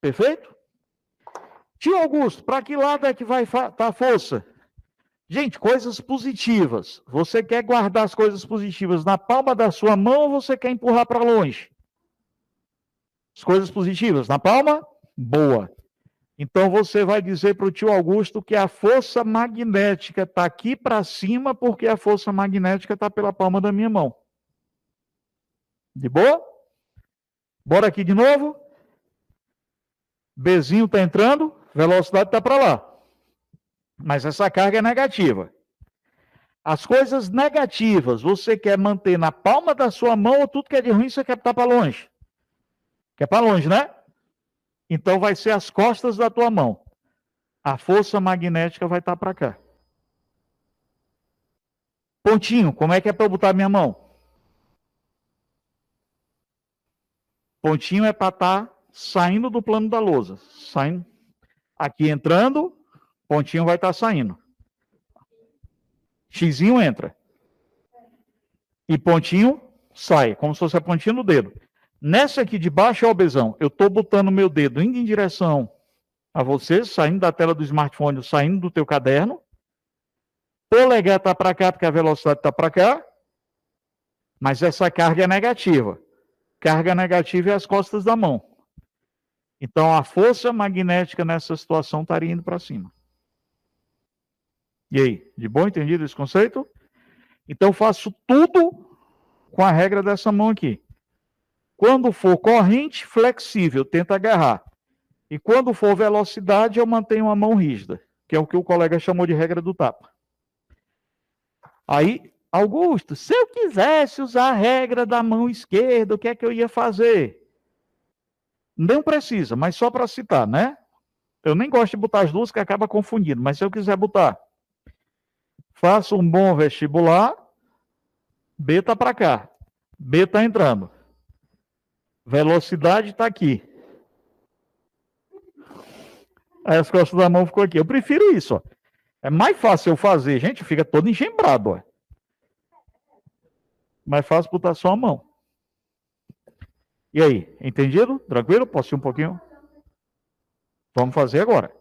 Perfeito? Tio Augusto, para que lado é que vai estar a força? Gente, coisas positivas. Você quer guardar as coisas positivas na palma da sua mão ou você quer empurrar para longe? As coisas positivas na palma? Boa. Então você vai dizer para o tio Augusto que a força magnética está aqui para cima porque a força magnética está pela palma da minha mão. De boa? Bora aqui de novo. Bzinho está entrando, velocidade está para lá. Mas essa carga é negativa. As coisas negativas você quer manter na palma da sua mão ou tudo que é de ruim você quer estar para longe? Quer para longe, né? Então vai ser as costas da tua mão. A força magnética vai estar para cá. Pontinho, como é que é para eu botar minha mão? Pontinho é para estar saindo do plano da lousa. Saindo. Aqui entrando, pontinho vai estar saindo. Xizinho entra. E pontinho sai, como se fosse a pontinha do dedo. Nessa aqui de baixo, ó, Bezão, eu estou botando meu dedo indo em direção a você, saindo da tela do smartphone, saindo do teu caderno. Polegar está para cá, porque a velocidade está para cá. Mas essa carga é negativa. Carga negativa é as costas da mão. Então, a força magnética nessa situação estaria indo para cima. E aí, de bom entendido esse conceito? Então, faço tudo com a regra dessa mão aqui. Quando for corrente, flexível, tenta agarrar. E quando for velocidade, eu mantenho a mão rígida, que é o que o colega chamou de regra do tapa. Aí, Augusto, se eu quisesse usar a regra da mão esquerda, o que é que eu ia fazer? Não precisa, mas só para citar, né? Eu nem gosto de botar as duas, que acaba confundindo, mas se eu quiser botar, faço um bom vestibular, B está para cá, B está entrando. Velocidade está aqui. Aí as costas da mão ficou aqui. Eu prefiro isso, ó. É mais fácil eu fazer, gente, fica todo engembrado, ó. Mais fácil botar só a mão. E aí, entendido? Tranquilo? Posso ir um pouquinho? Vamos fazer agora.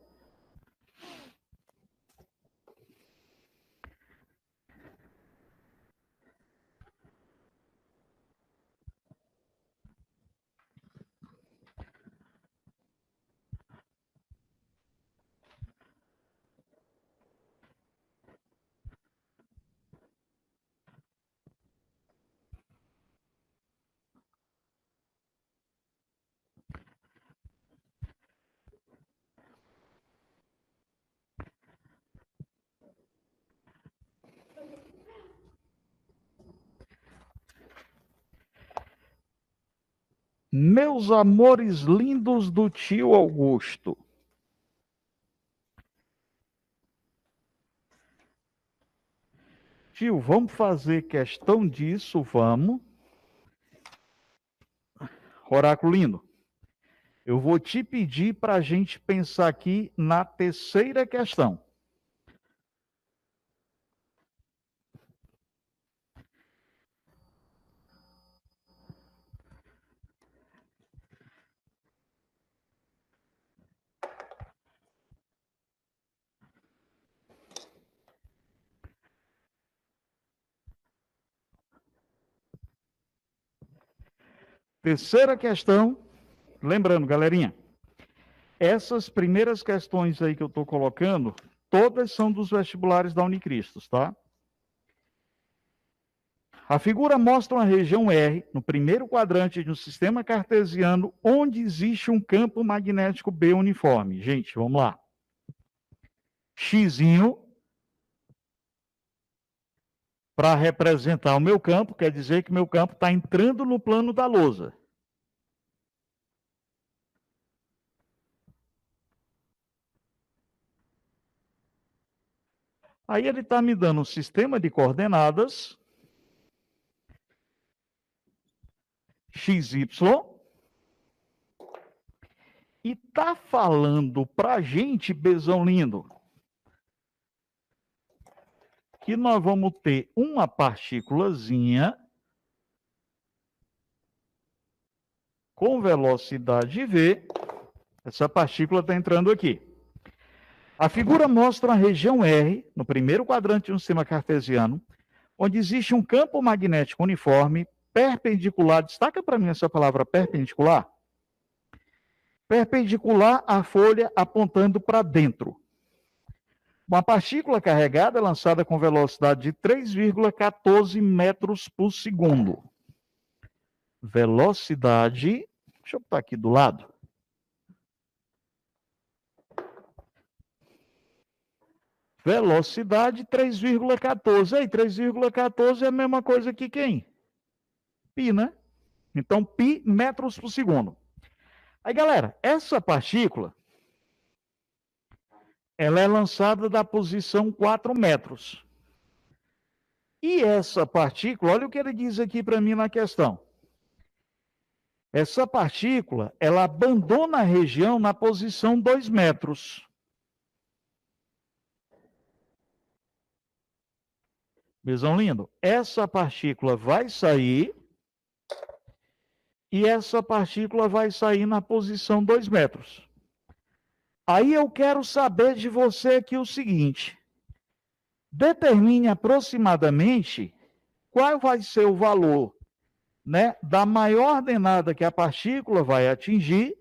Meus amores lindos do tio Augusto. Tio, vamos fazer questão disso? Vamos. Oráculo lindo. Eu vou te pedir para a gente pensar aqui na terceira questão. Terceira questão, lembrando, galerinha, essas primeiras questões aí que eu estou colocando, todas são dos vestibulares da Unicristos, tá? A figura mostra uma região R, no primeiro quadrante de um sistema cartesiano, onde existe um campo magnético B uniforme. Gente, vamos lá. Xzinho, para representar o meu campo, quer dizer que meu campo está entrando no plano da lousa. Aí ele está me dando um sistema de coordenadas XY e está falando para a gente, Bezão lindo, que nós vamos ter uma partículazinha com velocidade v. Essa partícula está entrando aqui. A figura mostra a região R, no primeiro quadrante de um sistema cartesiano, onde existe um campo magnético uniforme, perpendicular. Destaca para mim essa palavra perpendicular. Perpendicular à folha apontando para dentro. Uma partícula carregada é lançada com velocidade de 3,14 metros por segundo. Velocidade, deixa eu botar aqui do lado. Velocidade 3,14. Aí, 3,14 é a mesma coisa que quem? Pi, né? Então, pi metros por segundo. Aí, galera, essa partícula, ela é lançada da posição 4 metros. E essa partícula, olha o que ele diz aqui para mim na questão. Essa partícula, ela abandona a região na posição 2 metros. Visão lindo? Essa partícula vai sair e essa partícula vai sair na posição 2 metros. Aí eu quero saber de você aqui o seguinte. Determine aproximadamente qual vai ser o valor, né, da maior ordenada que a partícula vai atingir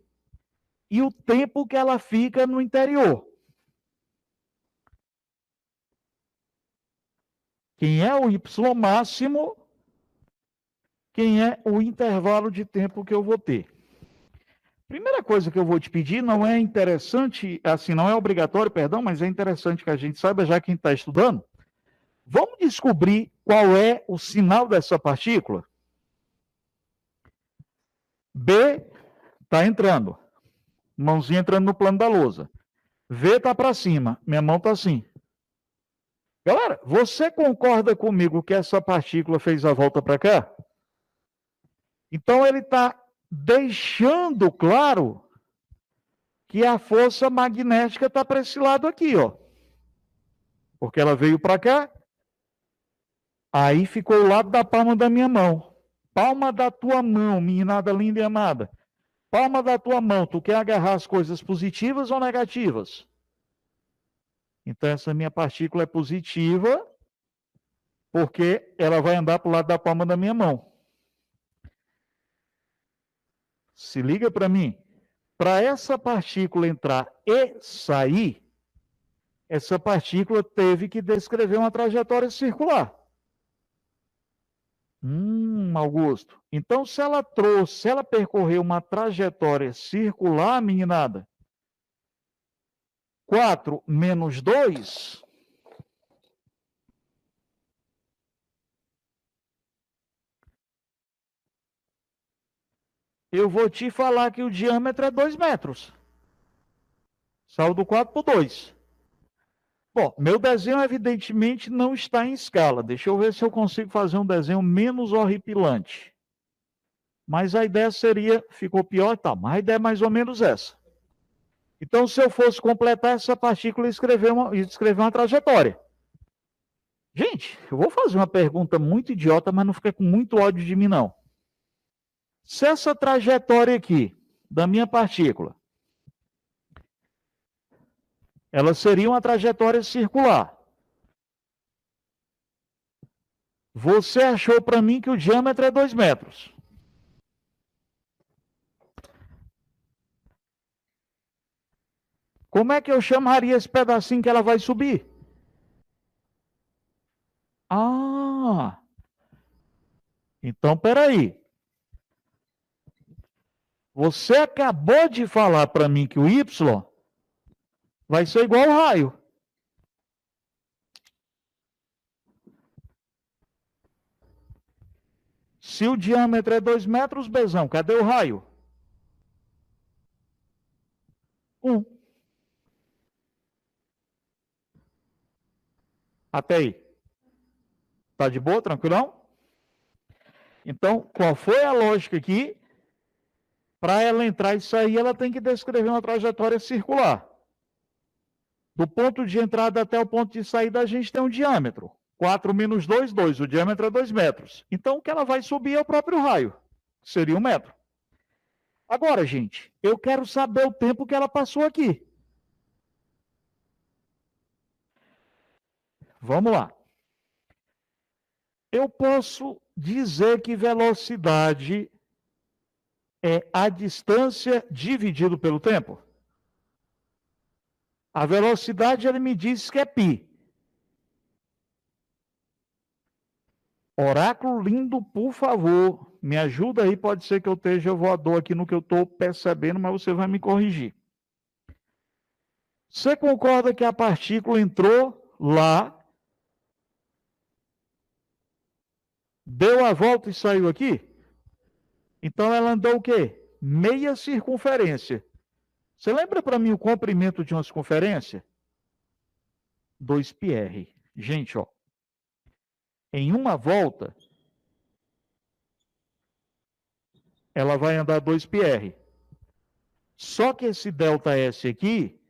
e o tempo que ela fica no interior. Quem é o Y máximo, quem é o intervalo de tempo que eu vou ter. Primeira coisa que eu vou te pedir, não é interessante, assim, não é obrigatório, perdão, mas é interessante que a gente saiba, já quem está estudando, vamos descobrir qual é o sinal dessa partícula? B está entrando, mãozinha entrando no plano da lousa. V está para cima, minha mão está assim. Galera, você concorda comigo que essa partícula fez a volta para cá? Então ele está deixando claro que a força magnética está para esse lado aqui, ó. Porque ela veio para cá, aí ficou o lado da palma da minha mão. Palma da tua mão, meninada linda e amada. Palma da tua mão, tu quer agarrar as coisas positivas ou negativas? Então essa minha partícula é positiva, porque ela vai andar para o lado da palma da minha mão. Se liga para mim. Para essa partícula entrar e sair, essa partícula teve que descrever uma trajetória circular. Augusto. Então, se ela percorreu uma trajetória circular, meninada, 4 menos 2, eu vou te falar que o diâmetro é 2 metros. Saiu do 4 para o 2. Bom, meu desenho evidentemente não está em escala. Deixa eu ver se eu consigo fazer um desenho menos horripilante. Mas a ideia seria, ficou pior e tal, mas a ideia é mais ou menos essa. Então, se eu fosse completar essa partícula e escrever uma trajetória. Gente, eu vou fazer uma pergunta muito idiota, mas não fica com muito ódio de mim, não. Se essa trajetória aqui, da minha partícula, ela seria uma trajetória circular. Você achou para mim que o diâmetro é 2 metros. Como é que eu chamaria esse pedacinho que ela vai subir? Então, peraí. Você acabou de falar para mim que o Y vai ser igual ao raio. Se o diâmetro é 2 metros, Bezão, cadê o raio? 1. Até aí. Tá de boa, tranquilão? Então, qual foi a lógica aqui? Para ela entrar e sair, ela tem que descrever uma trajetória circular. Do ponto de entrada até o ponto de saída, a gente tem um diâmetro, 4 menos 2, 2. O diâmetro é 2 metros. Então, o que ela vai subir é o próprio raio. Seria 1 metro. Agora, gente, eu quero saber o tempo que ela passou aqui. Vamos lá. Eu posso dizer que velocidade é a distância dividido pelo tempo? A velocidade, ele me diz que é π. Oráculo lindo, por favor, me ajuda aí. Pode ser que eu esteja voador aqui no que eu estou percebendo, mas você vai me corrigir. Você concorda que a partícula entrou lá, deu a volta e saiu aqui? Então ela andou o quê? Meia circunferência. Você lembra para mim o comprimento de uma circunferência? 2πr. Gente, ó, em uma volta, ela vai andar 2πr. Só que esse ΔS aqui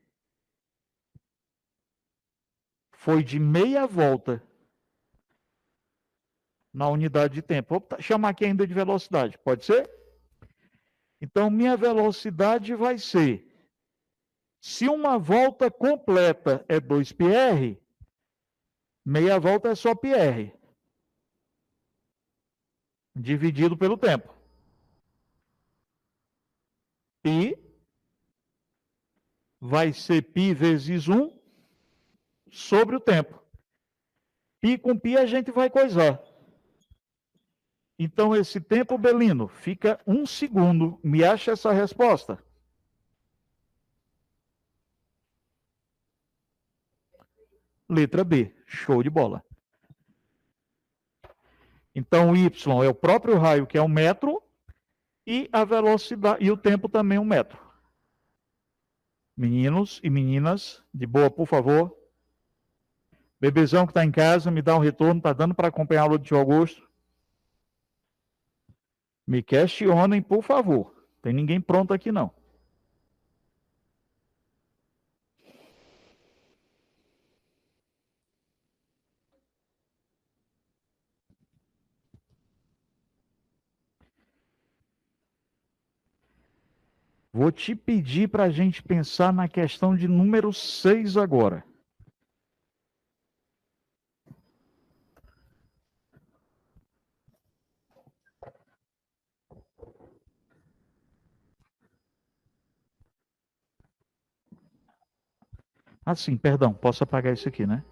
foi de meia volta na unidade de tempo. Vou chamar aqui ainda de velocidade, pode ser? Então, minha velocidade vai ser, se uma volta completa é 2πr, meia volta é só πr, dividido pelo tempo. Π vai ser π vezes 1 sobre o tempo. Π com π a gente vai coisar. Então, esse tempo, Belino, fica 1 segundo. Me acha essa resposta? Letra B. Show de bola. Então, o Y é o próprio raio, que é 1 metro, e a velocidade, e o tempo também 1 metro. Meninos e meninas, de boa, por favor. Bebezão que está em casa, me dá um retorno. Está dando para acompanhar a aula de Augusto? Me questionem, por favor. Tem ninguém pronto aqui, não. Vou te pedir para a gente pensar na questão de número 6 agora. Ah, sim, perdão, posso apagar isso aqui, né?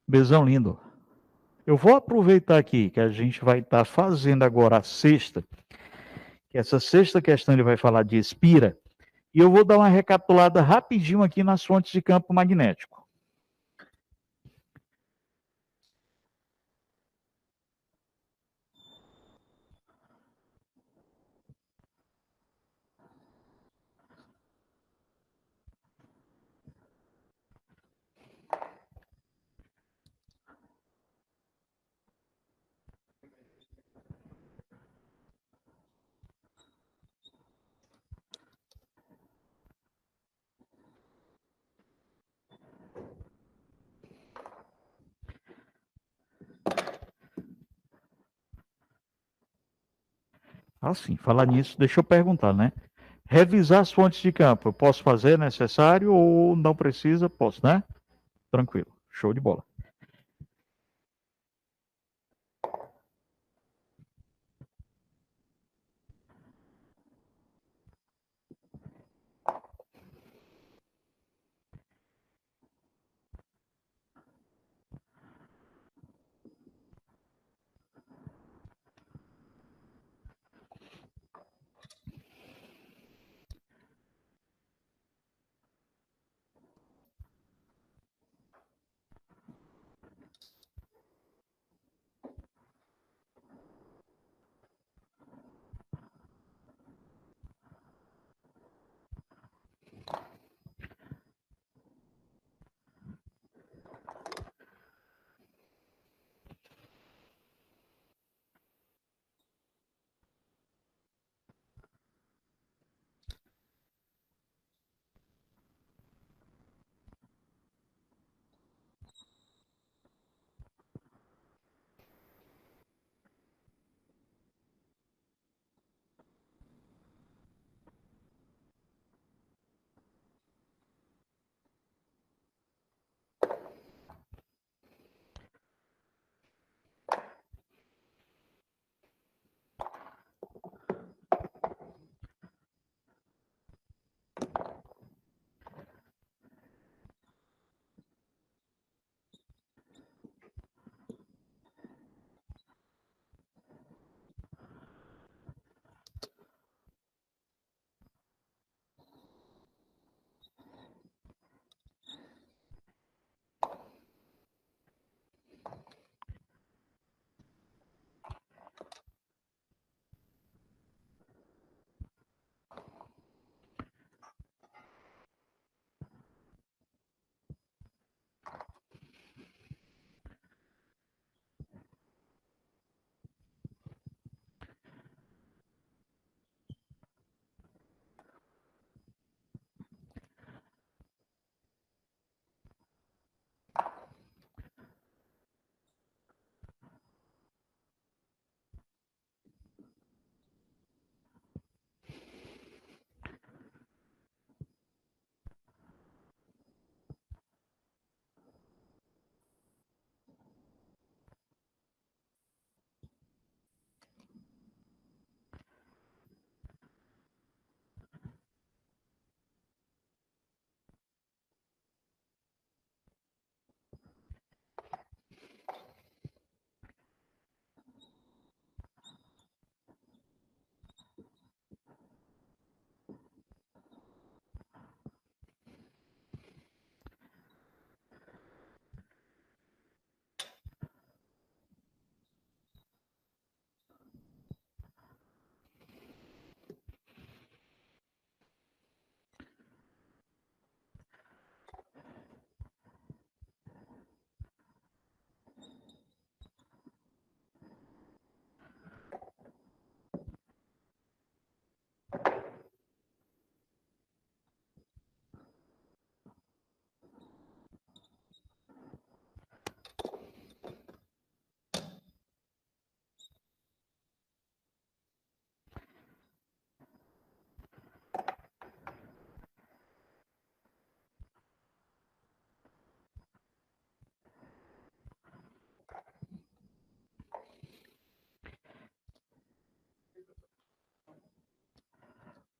Bezão lindo. Eu vou aproveitar aqui que a gente vai estar fazendo agora a sexta, que essa sexta questão ele vai falar de espira, e eu vou dar uma recapitulada rapidinho aqui nas fontes de campo magnético. Assim, falar nisso, deixa eu perguntar, né? Revisar as fontes de campo, eu posso fazer, é necessário ou não precisa? Posso, né? Tranquilo, show de bola.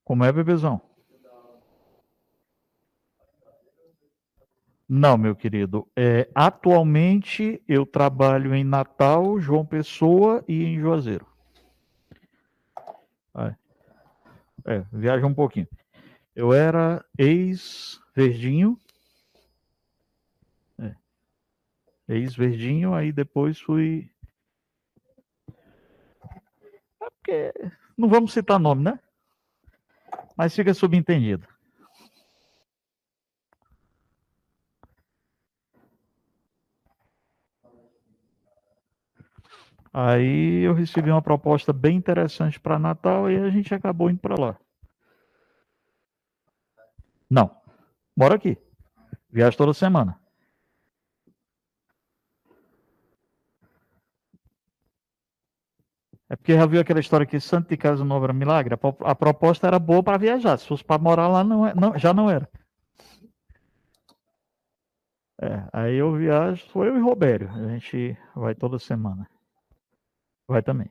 Como é, bebezão? Não, meu querido. Atualmente eu trabalho em Natal, João Pessoa e em Juazeiro. Viaja um pouquinho. Eu era ex-verdinho, é, ex-verdinho, aí depois fui. Porque não vamos citar nome, né? Mas fica subentendido. Aí eu recebi uma proposta bem interessante para Natal e a gente acabou indo para lá. Não, moro aqui. Viajo toda semana. É porque já viu aquela história que santo de casa não obra milagre? A proposta era boa para viajar. Se fosse para morar lá, já não era. Aí eu viajo, sou eu e Robério. A gente vai toda semana. Vai também.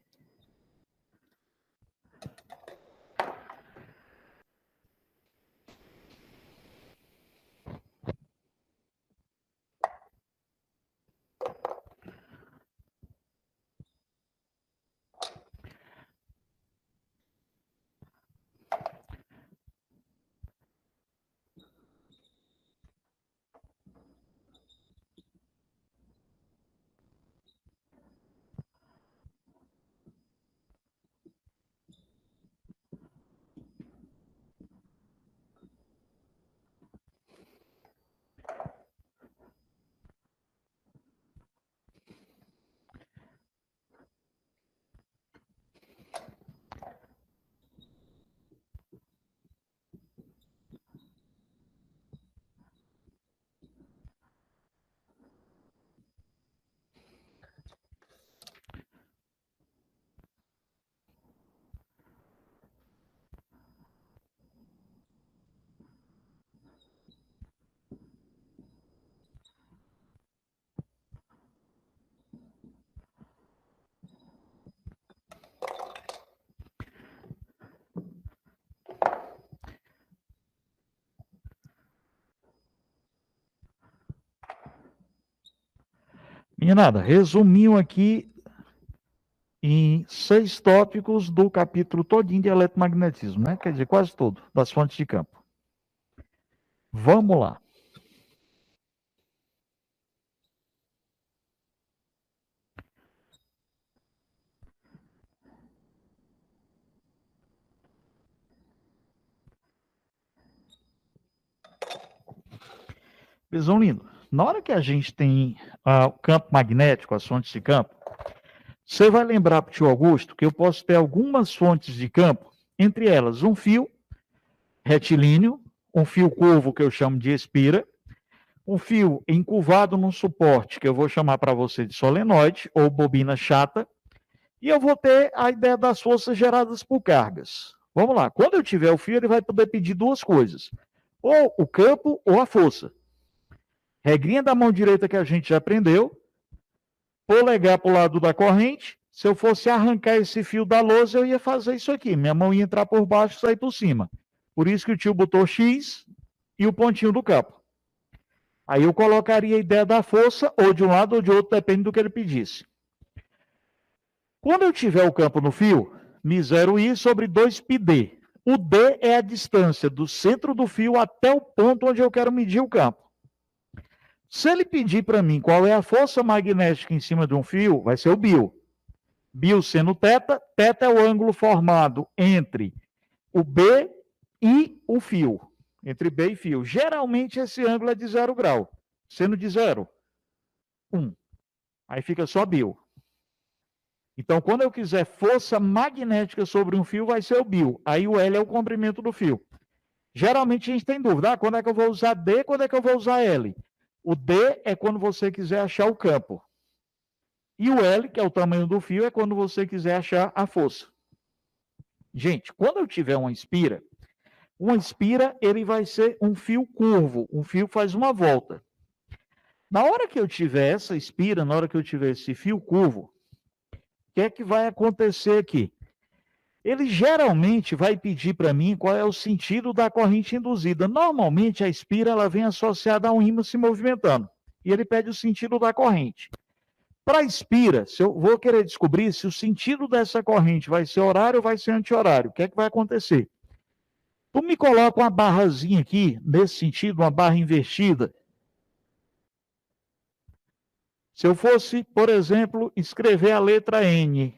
Meninada, resuminho aqui em 6 tópicos do capítulo todinho de eletromagnetismo, né? Quer dizer, quase todo, das fontes de campo. Vamos lá. Visão lindo. Na hora que a gente tem o campo magnético, as fontes de campo, você vai lembrar para o tio Augusto que eu posso ter algumas fontes de campo, entre elas um fio retilíneo, um fio curvo que eu chamo de espira, um fio encurvado num suporte que eu vou chamar para você de solenoide ou bobina chata, e eu vou ter a ideia das forças geradas por cargas. Vamos lá, quando eu tiver o fio, ele vai poder pedir duas coisas, ou o campo ou a força. Regrinha da mão direita que a gente já aprendeu, polegar para o lado da corrente, se eu fosse arrancar esse fio da lousa, eu ia fazer isso aqui, minha mão ia entrar por baixo e sair por cima. Por isso que o tio botou X e o pontinho do campo. Aí eu colocaria a ideia da força, ou de um lado ou de outro, depende do que ele pedisse. Quando eu tiver o campo no fio, me zero I sobre 2πd. O D é a distância do centro do fio até o ponto onde eu quero medir o campo. Se ele pedir para mim qual é a força magnética em cima de um fio, vai ser o bio. Bio sendo θ, θ é o ângulo formado entre o B e o fio. Entre B e fio. Geralmente esse ângulo é de 0 grau. Sendo de 0, 1. Aí fica só bio. Então, quando eu quiser força magnética sobre um fio, vai ser o bio. Aí o L é o comprimento do fio. Geralmente a gente tem dúvida. Quando é que eu vou usar D, quando é que eu vou usar L? O D é quando você quiser achar o campo. E o L, que é o tamanho do fio, é quando você quiser achar a força. Gente, quando eu tiver uma espira, ele vai ser um fio curvo. Um fio faz uma volta. Na hora que eu tiver essa espira, na hora que eu tiver esse fio curvo, o que é que vai acontecer aqui? Ele geralmente vai pedir para mim qual é o sentido da corrente induzida. Normalmente a espira ela vem associada a um ímã se movimentando. E ele pede o sentido da corrente. Para a espira, se eu vou querer descobrir se o sentido dessa corrente vai ser horário ou vai ser anti-horário, o que é que vai acontecer? Tu me coloca uma barrazinha aqui, nesse sentido, uma barra invertida. Se eu fosse, por exemplo, escrever a letra N,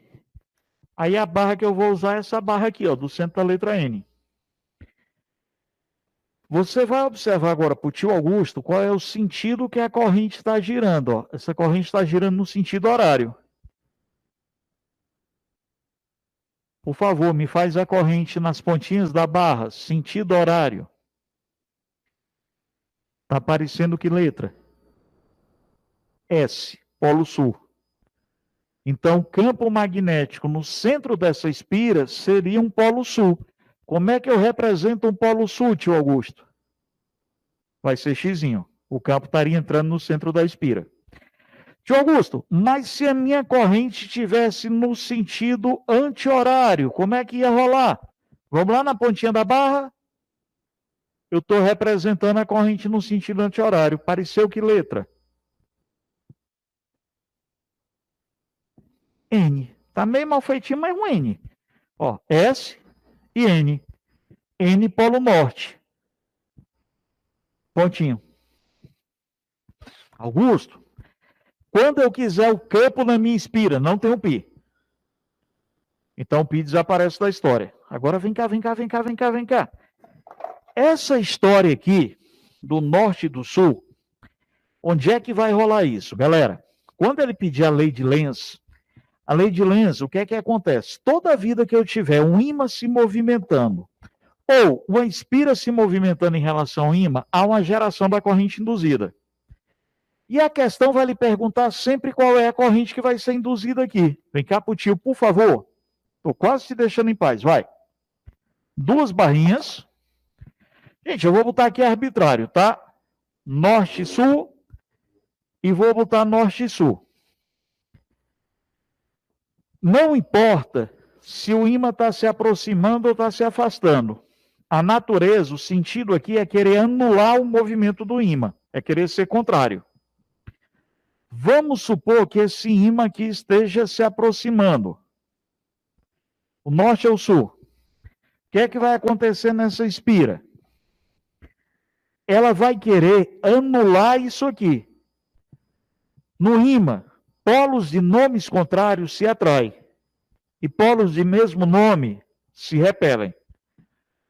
aí a barra que eu vou usar é essa barra aqui, ó, do centro da letra N. Você vai observar agora para o tio Augusto qual é o sentido que a corrente está girando. Ó. Essa corrente está girando no sentido horário. Por favor, me faz a corrente nas pontinhas da barra, sentido horário. Está aparecendo que letra? S, Polo Sul. Então, o campo magnético no centro dessa espira seria um polo sul. Como é que eu represento um polo sul, tio Augusto? Vai ser xizinho. O campo estaria entrando no centro da espira. Tio Augusto, mas se a minha corrente estivesse no sentido anti-horário, como é que ia rolar? Vamos lá na pontinha da barra? Eu estou representando a corrente no sentido anti-horário. Pareceu que letra? N. Tá meio mal feitinho, mas um N. Ó, S e N. N polo norte. Pontinho. Augusto, quando eu quiser o campo na minha espira, não tem um pi. Então o pi desaparece da história. Agora vem cá, vem cá, vem cá, vem cá, vem cá. Essa história aqui, do norte e do sul, onde é que vai rolar isso? Galera, quando ele pedir a lei de Lenz, o que é que acontece? Toda vida que eu tiver um ímã se movimentando, ou uma espira se movimentando em relação ao ímã, há uma geração da corrente induzida. E a questão vai lhe perguntar sempre qual é a corrente que vai ser induzida aqui. Vem cá pro tio, por favor. Estou quase te deixando em paz, vai. 2 barrinhas. Gente, eu vou botar aqui arbitrário, tá? Norte e sul. E vou botar norte e sul. Não importa se o ímã está se aproximando ou está se afastando. A natureza, o sentido aqui é querer anular o movimento do ímã. É querer ser contrário. Vamos supor que esse ímã aqui esteja se aproximando. O norte ou o sul. O que é que vai acontecer nessa espira? Ela vai querer anular isso aqui. No ímã, polos de nomes contrários se atraem. E polos de mesmo nome se repelem.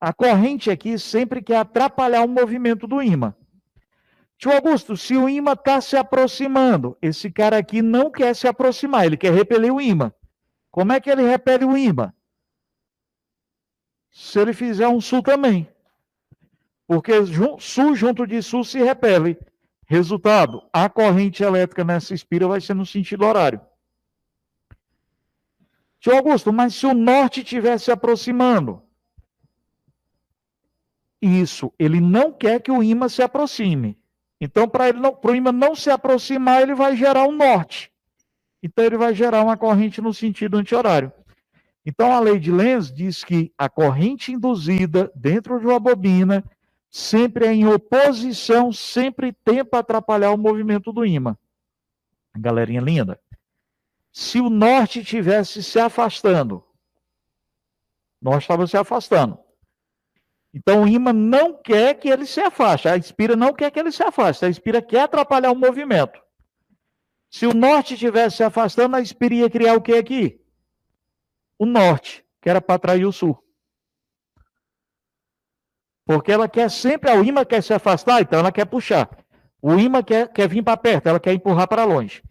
A corrente aqui sempre quer atrapalhar o movimento do ímã. Tio Augusto, se o ímã está se aproximando, esse cara aqui não quer se aproximar, ele quer repelir o ímã. Como é que ele repele o ímã? Se ele fizer um sul também. Porque sul junto de sul se repele. Resultado, a corrente elétrica nessa espira vai ser no sentido horário. Tio Augusto, mas se o norte estiver se aproximando? Isso, ele não quer que o ímã se aproxime. Então, para o ímã não se aproximar, ele vai gerar um norte. Então, ele vai gerar uma corrente no sentido anti-horário. Então, a lei de Lenz diz que a corrente induzida dentro de uma bobina sempre é em oposição, sempre tenta atrapalhar o movimento do ímã. Galerinha linda. Se o norte estivesse se afastando, nós estávamos se afastando. Então, o ímã não quer que ele se afaste. A espira não quer que ele se afaste. A espira quer atrapalhar o movimento. Se o norte estivesse se afastando, a espira ia criar o que aqui? O norte, que era para atrair o sul. Porque ela quer sempre, o ímã quer se afastar, então ela quer puxar. O ímã quer vir para perto, ela quer empurrar para longe.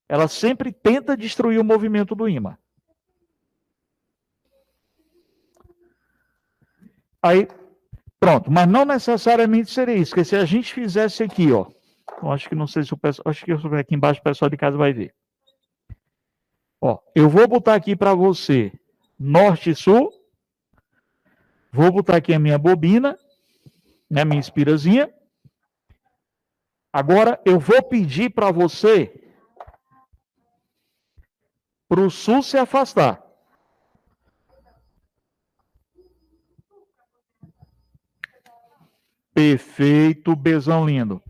Ela sempre tenta destruir o movimento do ímã. Aí, pronto, mas não necessariamente seria isso, porque se a gente fizesse aqui, ó, eu acho que não sei se o pessoal, acho que aqui embaixo o pessoal de casa vai ver. Ó, eu vou botar aqui para você norte e sul, vou botar aqui a minha bobina, né, minha espirazinha. Agora eu vou pedir para você para o sul se afastar. Perfeito, bezão lindo.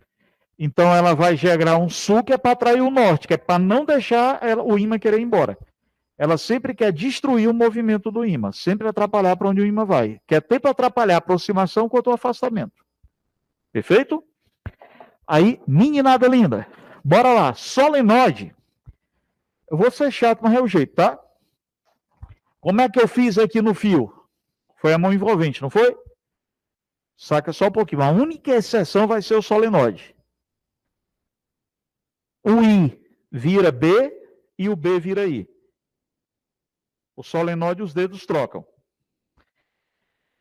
Então ela vai gerar um sul que é para atrair o norte, que é para não deixar o ímã querer ir embora. Ela sempre quer destruir o movimento do ímã, sempre atrapalhar para onde o ímã vai. Quer tanto atrapalhar a aproximação quanto o afastamento. Perfeito? Aí, meninada linda, bora lá, solenoide. Eu vou ser chato, mas é o jeito, tá? Como é que eu fiz aqui no fio? Foi a mão envolvente, não foi? Saca só um pouquinho. A única exceção vai ser o solenoide. O I vira B e o B vira I. O solenoide, os dedos trocam.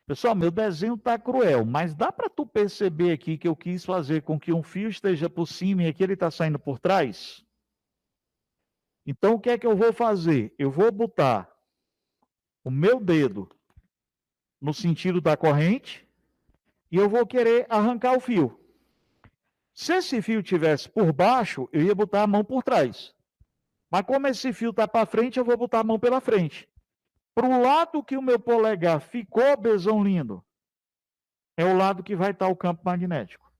Pessoal, meu desenho tá cruel, mas dá para tu perceber aqui que eu quis fazer com que um fio esteja por cima e aqui ele está saindo por trás? Então, o que é que eu vou fazer? Eu vou botar o meu dedo no sentido da corrente e eu vou querer arrancar o fio. Se esse fio tivesse por baixo, eu ia botar a mão por trás. Mas como esse fio está para frente, eu vou botar a mão pela frente. Para o lado que o meu polegar ficou, Bezão lindo, é o lado que vai estar o campo magnético.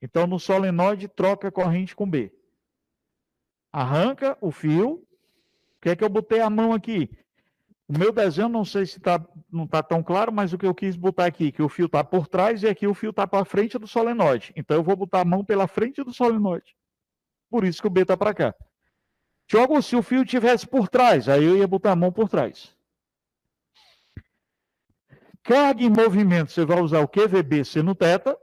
Então, no solenoide, troca a corrente com B. Arranca o fio. O que é que eu botei a mão aqui? O meu desenho, não sei se não está tão claro, mas o que eu quis botar aqui, que o fio está por trás e aqui o fio está para frente do solenoide. Então, eu vou botar a mão pela frente do solenoide. Por isso que o B está para cá. Diogo, se o fio tivesse por trás, aí eu ia botar a mão por trás. Carga em movimento, você vai usar o QVB seno θ.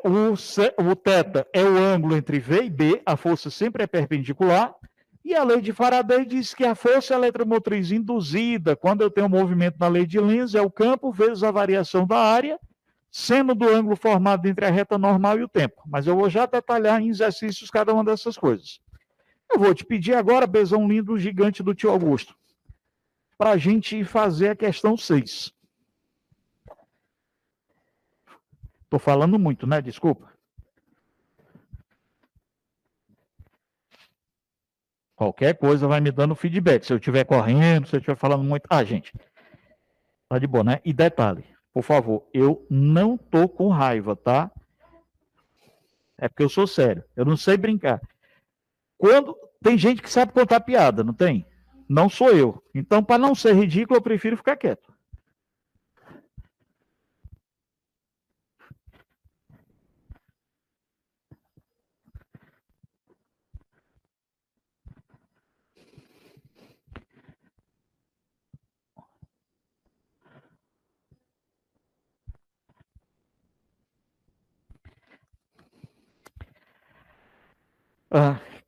O θ é o ângulo entre V e B, a força sempre é perpendicular. E a lei de Faraday diz que a força eletromotriz induzida, quando eu tenho movimento na lei de Lenz, é o campo vezes a variação da área, seno do ângulo formado entre a reta normal e o tempo. Mas eu vou já detalhar em exercícios cada uma dessas coisas. Eu vou te pedir agora, Bezão lindo, gigante do tio Augusto, para a gente fazer a questão 6. Estou falando muito, né? Desculpa. Qualquer coisa vai me dando feedback. Se eu estiver correndo, se eu estiver falando muito. Ah, gente, tá de boa, né? E detalhe, por favor, eu não tô com raiva, tá? É porque eu sou sério. Eu não sei brincar. Quando tem gente que sabe contar piada, não tem? Não sou eu. Então, para não ser ridículo, eu prefiro ficar quieto.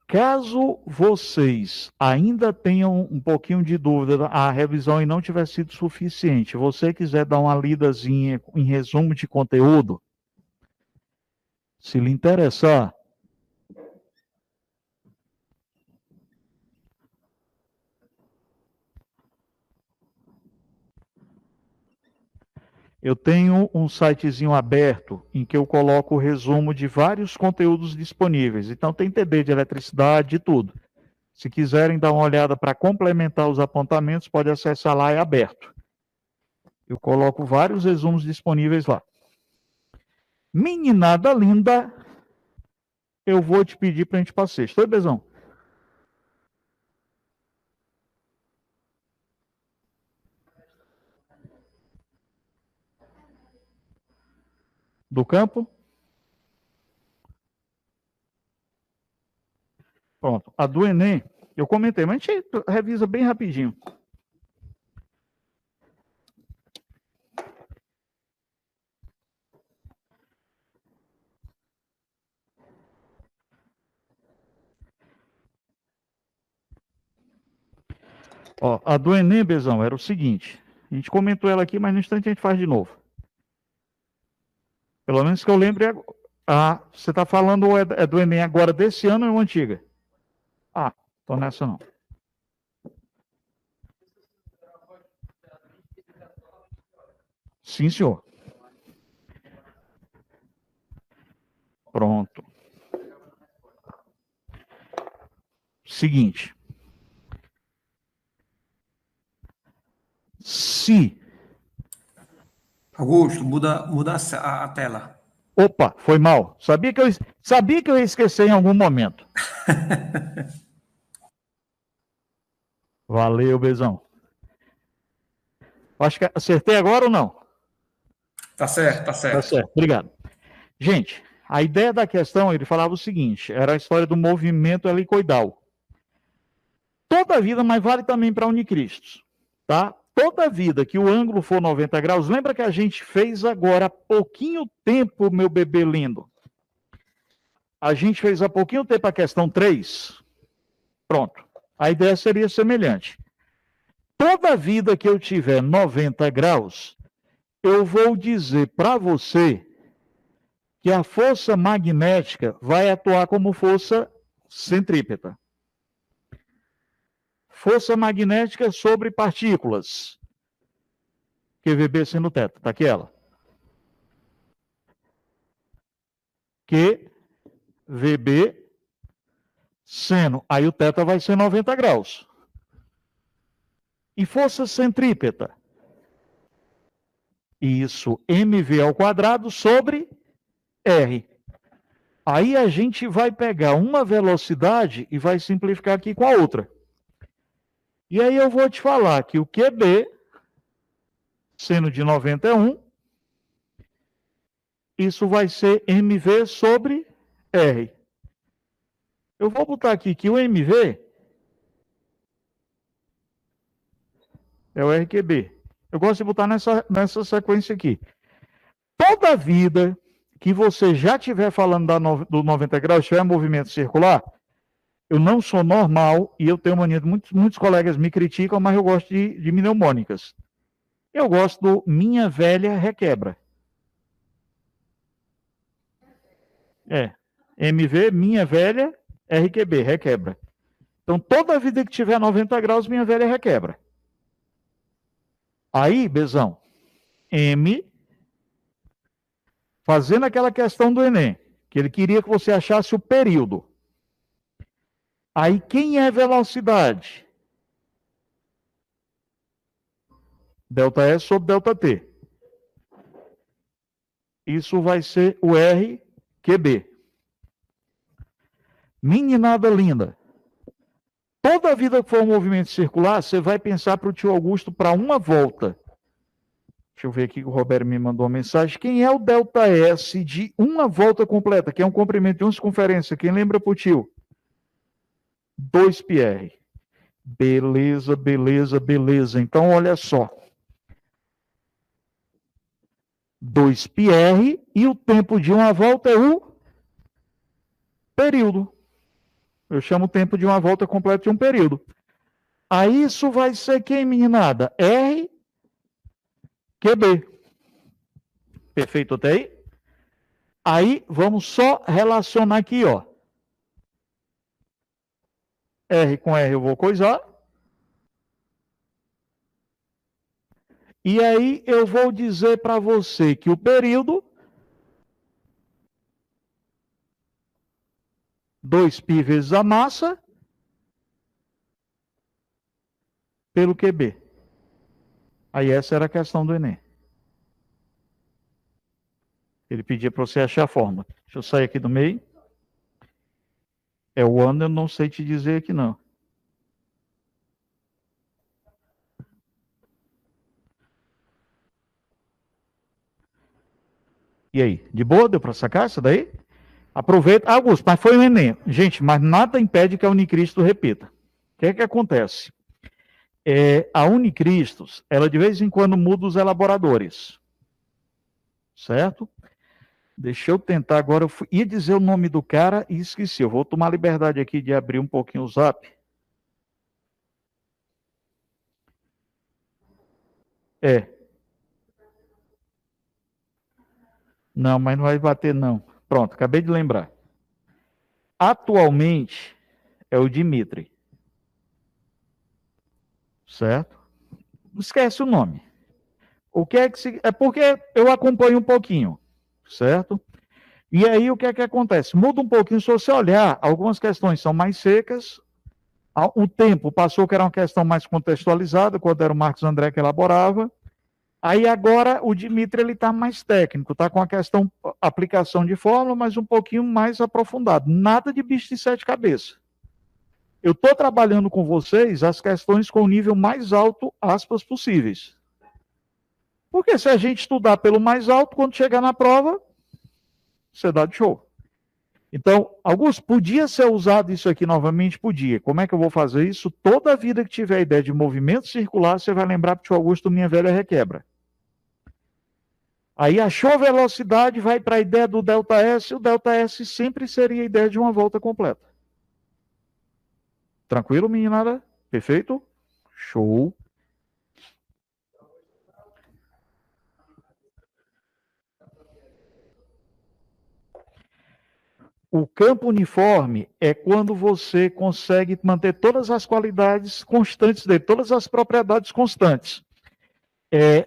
Caso vocês ainda tenham um pouquinho de dúvida, a revisão e não tiver sido suficiente, você quiser dar uma lidazinha em resumo de conteúdo, se lhe interessar, eu tenho um sitezinho aberto em que eu coloco o resumo de vários conteúdos disponíveis. Então tem TB de eletricidade, de tudo. Se quiserem dar uma olhada para complementar os apontamentos, pode acessar lá, é aberto. Eu coloco vários resumos disponíveis lá. Meninada linda, eu vou te pedir para a gente passar. Estou, Bezão? Do campo? Pronto. A do Enem, eu comentei, mas a gente revisa bem rapidinho. Ó, a do Enem, Bezão, era o seguinte. A gente comentou ela aqui, mas no instante a gente faz de novo. Pelo menos que eu lembre. Você está falando é do Enem agora desse ano ou é antiga? Ah, então nessa não. Sim, senhor. Pronto. Seguinte. Se... Augusto, muda a tela. Opa, foi mal. Sabia que eu ia esquecer em algum momento. Valeu, Bezão. Acho que acertei agora ou não? Tá certo, tá certo. Tá certo, obrigado. Gente, a ideia da questão, ele falava o seguinte, era a história do movimento helicoidal. Toda a vida, mas vale também para Unicristos, tá? Toda a vida que o ângulo for 90 graus, lembra que a gente fez agora há pouquinho tempo, meu bebê lindo? A gente fez há pouquinho tempo a questão 3. Pronto. A ideia seria semelhante. Toda a vida que eu tiver 90 graus, eu vou dizer para você que a força magnética vai atuar como força centrípeta. força magnética sobre partículas. QVB sendo θ, tá aqui ela. QVB seno, aí o θ vai ser 90 graus. E força centrípeta? Isso, mv ao quadrado sobre r. Aí a gente vai pegar uma velocidade e vai simplificar aqui com a outra. E aí eu vou te falar que o QB, seno de 91, isso vai ser mv sobre r. Eu vou botar aqui que o mv é o RQB. Eu gosto de botar nessa sequência aqui. Toda vida que você já estiver falando do 90 graus, estiver em movimento circular, eu não sou normal e eu tenho mania de muitos colegas me criticam, mas eu gosto de mnemônicas. Eu gosto do minha velha requebra. MV, minha velha, RQB, requebra. Então, toda vida que tiver 90 graus, minha velha requebra. Aí, Bezão, M, fazendo aquela questão do Enem, que ele queria que você achasse o período. Aí, quem é velocidade? ΔS sobre ΔT. Isso vai ser o RQB. Meninada linda. Toda vida que for um movimento circular, você vai pensar para o tio Augusto para uma volta. Deixa eu ver aqui que o Roberto me mandou uma mensagem. Quem é o ΔS de uma volta completa, que é um comprimento de uma circunferência? Quem lembra para o tio? 2πr. Beleza, beleza, beleza. Então, olha só. 2πr e o tempo de uma volta é o período. Eu chamo o tempo de uma volta completa de um período. Aí isso vai ser quem, meninada? R, QB. Perfeito até aí? Aí vamos só relacionar aqui, ó. R com R eu vou coisar. E aí eu vou dizer para você que o período 2π vezes a massa pelo QB. Aí essa era a questão do Enem. Ele pedia para você achar a fórmula. Deixa eu sair aqui do meio. É o ano, eu não sei te dizer aqui não. E aí, de boa? Deu para sacar isso daí? Aproveita. Augusto, mas foi o Enem. Gente, mas nada impede que a Unicristo repita. O que é que acontece? A Unicristos, ela de vez em quando muda os elaboradores. Certo? Deixa eu tentar agora. Eu ia dizer o nome do cara e esqueci. Eu vou tomar a liberdade aqui de abrir um pouquinho o zap. Não, mas não vai bater, não. Pronto, acabei de lembrar. Atualmente é o Dimitri. Certo? Esquece o nome. O que é que se... É porque eu acompanho um pouquinho. Certo? E aí o que é que acontece? Muda um pouquinho, se você olhar, algumas questões são mais secas. O tempo passou que era uma questão mais contextualizada, quando era o Marcos André que elaborava. Aí agora o Dimitri ele está mais técnico, está com a questão aplicação de fórmula, mas um pouquinho mais aprofundado. Nada de bicho de sete cabeças. Eu estou trabalhando com vocês as questões com o nível mais alto, aspas, possíveis. Porque se a gente estudar pelo mais alto, quando chegar na prova, você dá de show. Então, Augusto, podia ser usado isso aqui novamente? Podia. Como é que eu vou fazer isso? Toda vida que tiver ideia de movimento circular, você vai lembrar para o tio Augusto, minha velha requebra. Aí achou a velocidade, vai para a ideia do ΔS, o ΔS sempre seria a ideia de uma volta completa. Tranquilo, meninada? Perfeito? Show. O campo uniforme é quando você consegue manter todas as qualidades constantes dele, todas as propriedades constantes.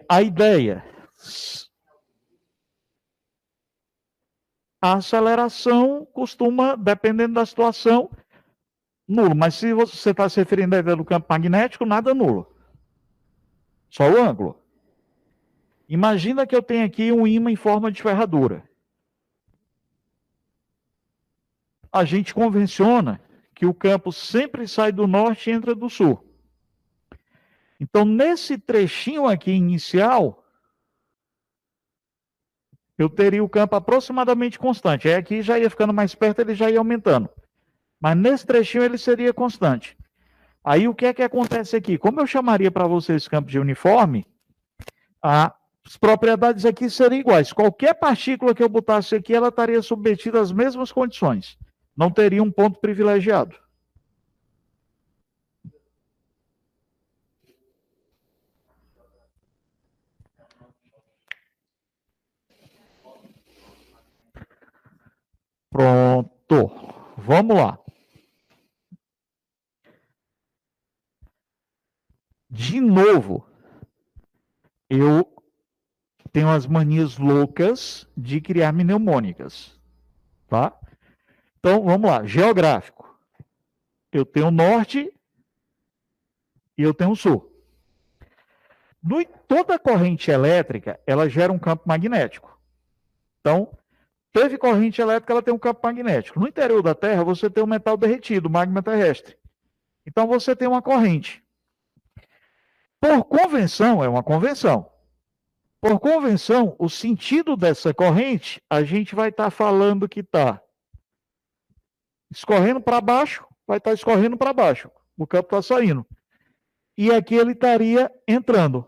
A ideia, a aceleração costuma, dependendo da situação, nulo. Mas se você está se referindo à ideia do campo magnético, nada nulo. Só o ângulo. Imagina que eu tenho aqui um ímã em forma de ferradura. A gente convenciona que o campo sempre sai do norte e entra do sul. Então, nesse trechinho aqui inicial, eu teria o campo aproximadamente constante. Aí aqui já ia ficando mais perto, ele já ia aumentando. Mas nesse trechinho ele seria constante. Aí o que é que acontece aqui? Como eu chamaria para vocês campo de uniforme, as propriedades aqui seriam iguais. Qualquer partícula que eu botasse aqui, ela estaria submetida às mesmas condições. Não teria um ponto privilegiado. Pronto. Vamos lá. De novo, eu tenho as manias loucas de criar mnemônicas, tá? Então, vamos lá. Geográfico. Eu tenho norte e eu tenho sul. Toda corrente elétrica, ela gera um campo magnético. Então, teve corrente elétrica, ela tem um campo magnético. No interior da Terra, você tem um metal derretido, magma terrestre. Então, você tem uma corrente. Por convenção, é uma convenção. Por convenção, o sentido dessa corrente, a gente vai estar falando que está escorrendo para baixo, vai estar escorrendo para baixo. O campo está saindo. E aqui ele estaria entrando.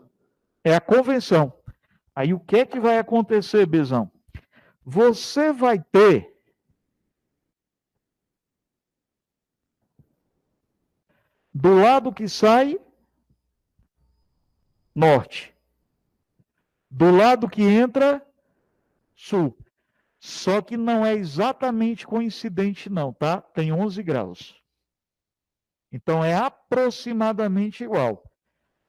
É a convenção. Aí o que é que vai acontecer, Bezão? Você vai ter do lado que sai, norte. Do lado que entra, sul. Só que não é exatamente coincidente não, tá? Tem 11 graus. Então é aproximadamente igual.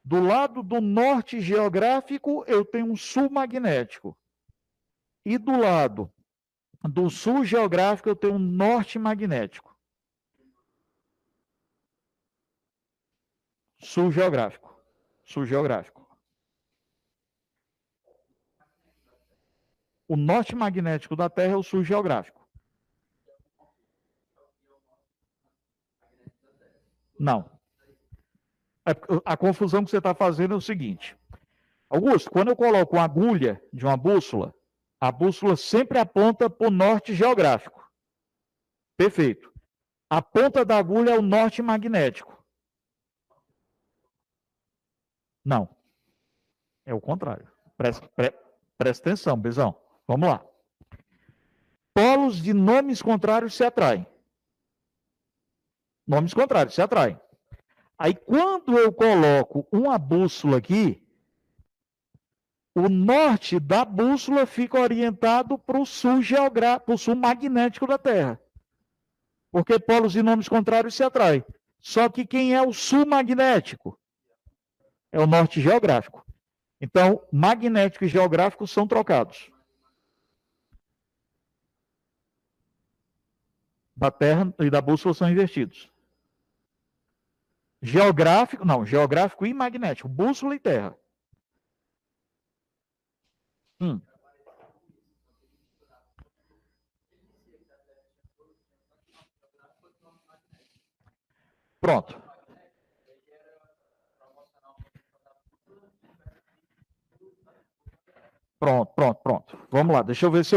Do lado do norte geográfico, eu tenho um sul magnético. E do lado do sul geográfico, eu tenho um norte magnético. Sul geográfico. Sul geográfico. O norte magnético da Terra é o sul geográfico. Não. A confusão que você está fazendo é o seguinte. Augusto, quando eu coloco uma agulha de uma bússola, a bússola sempre aponta para o norte geográfico. Perfeito. A ponta da agulha é o norte magnético. Não. É o contrário. Presta atenção, Bezão. Vamos lá. Polos de nomes contrários se atraem. Nomes contrários se atraem. Aí, quando eu coloco uma bússola aqui, o norte da bússola fica orientado para o sul geográfico, para o sul magnético da Terra. Porque polos de nomes contrários se atraem. Só que quem é o sul magnético? É o norte geográfico. Então, magnético e geográfico são trocados. Da Terra e da bússola são invertidos. Geográfico e magnético. Bússola e Terra. Pronto. Pronto. Vamos lá, deixa eu ver se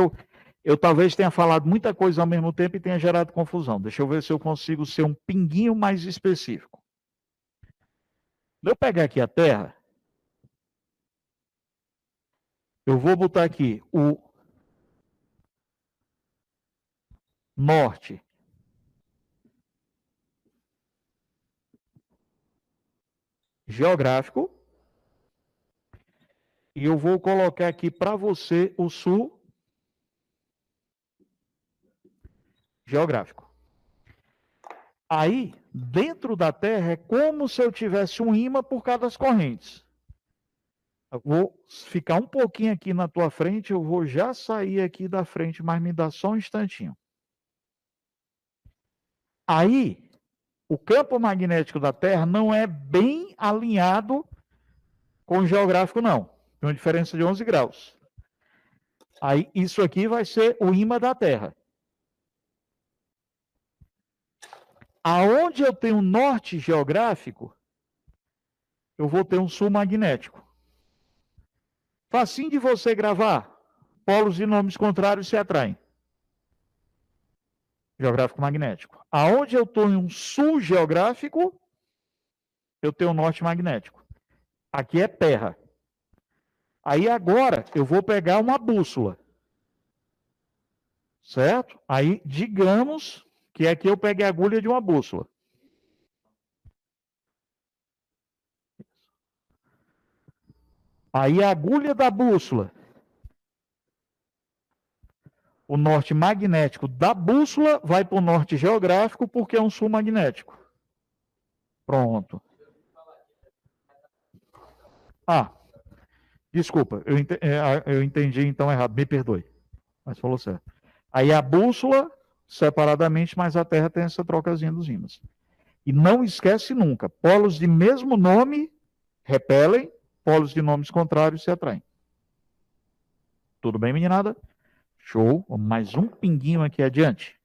eu talvez tenha falado muita coisa ao mesmo tempo e tenha gerado confusão. Deixa eu ver se eu consigo ser um pinguinho mais específico. Eu pegar aqui a Terra, eu vou botar aqui o norte geográfico e eu vou colocar aqui para você o sul geográfico. Aí, dentro da Terra, é como se eu tivesse um ímã por cada das correntes. Eu vou ficar um pouquinho aqui na tua frente, eu vou já sair aqui da frente, mas me dá só um instantinho. Aí, o campo magnético da Terra não é bem alinhado com o geográfico, não. Tem uma diferença de 11 graus. Aí, isso aqui vai ser o ímã da Terra. Aonde eu tenho um norte geográfico, eu vou ter um sul magnético. Facinho de você gravar. Polos e nomes contrários se atraem. Geográfico magnético. Aonde eu estou em um sul geográfico, eu tenho um norte magnético. Aqui é terra. Aí agora eu vou pegar uma bússola. Certo? Aí digamos que aqui eu peguei a agulha de uma bússola. Aí a agulha da bússola, o norte magnético da bússola vai para o norte geográfico porque é um sul magnético. Pronto. Desculpa, eu entendi então errado, me perdoe. Mas falou certo. Aí a bússola, separadamente, mas a Terra tem essa trocazinha dos ímãs. E não esquece nunca, polos de mesmo nome repelem, polos de nomes contrários se atraem. Tudo bem, meninada? Show. Mais um pinguinho aqui adiante.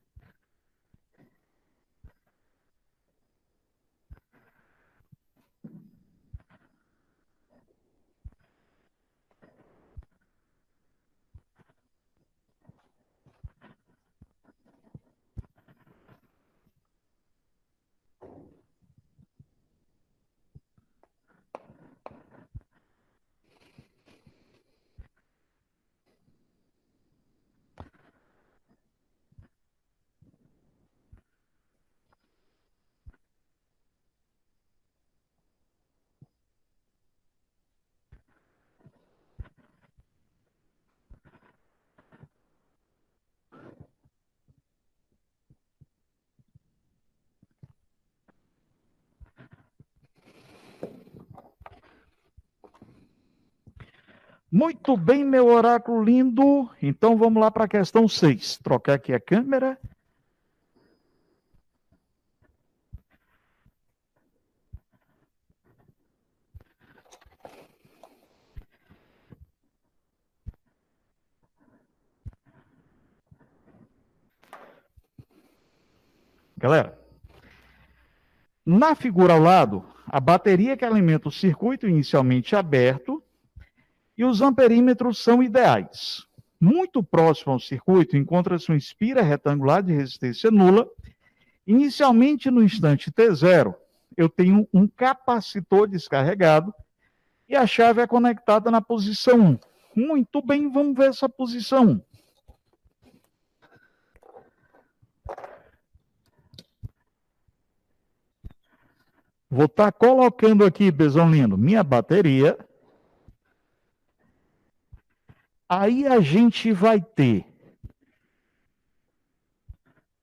Muito bem, meu oráculo lindo. Então vamos lá para a questão 6. Trocar aqui a câmera. Galera, na figura ao lado, a bateria que alimenta o circuito inicialmente aberto e os amperímetros são ideais. Muito próximo ao circuito encontra-se um espira retangular de resistência nula. Inicialmente, no instante T0, eu tenho um capacitor descarregado e a chave é conectada na posição 1. Muito bem, vamos ver essa posição 1. Vou estar colocando aqui, Bezão lindo, minha bateria. Aí a gente vai ter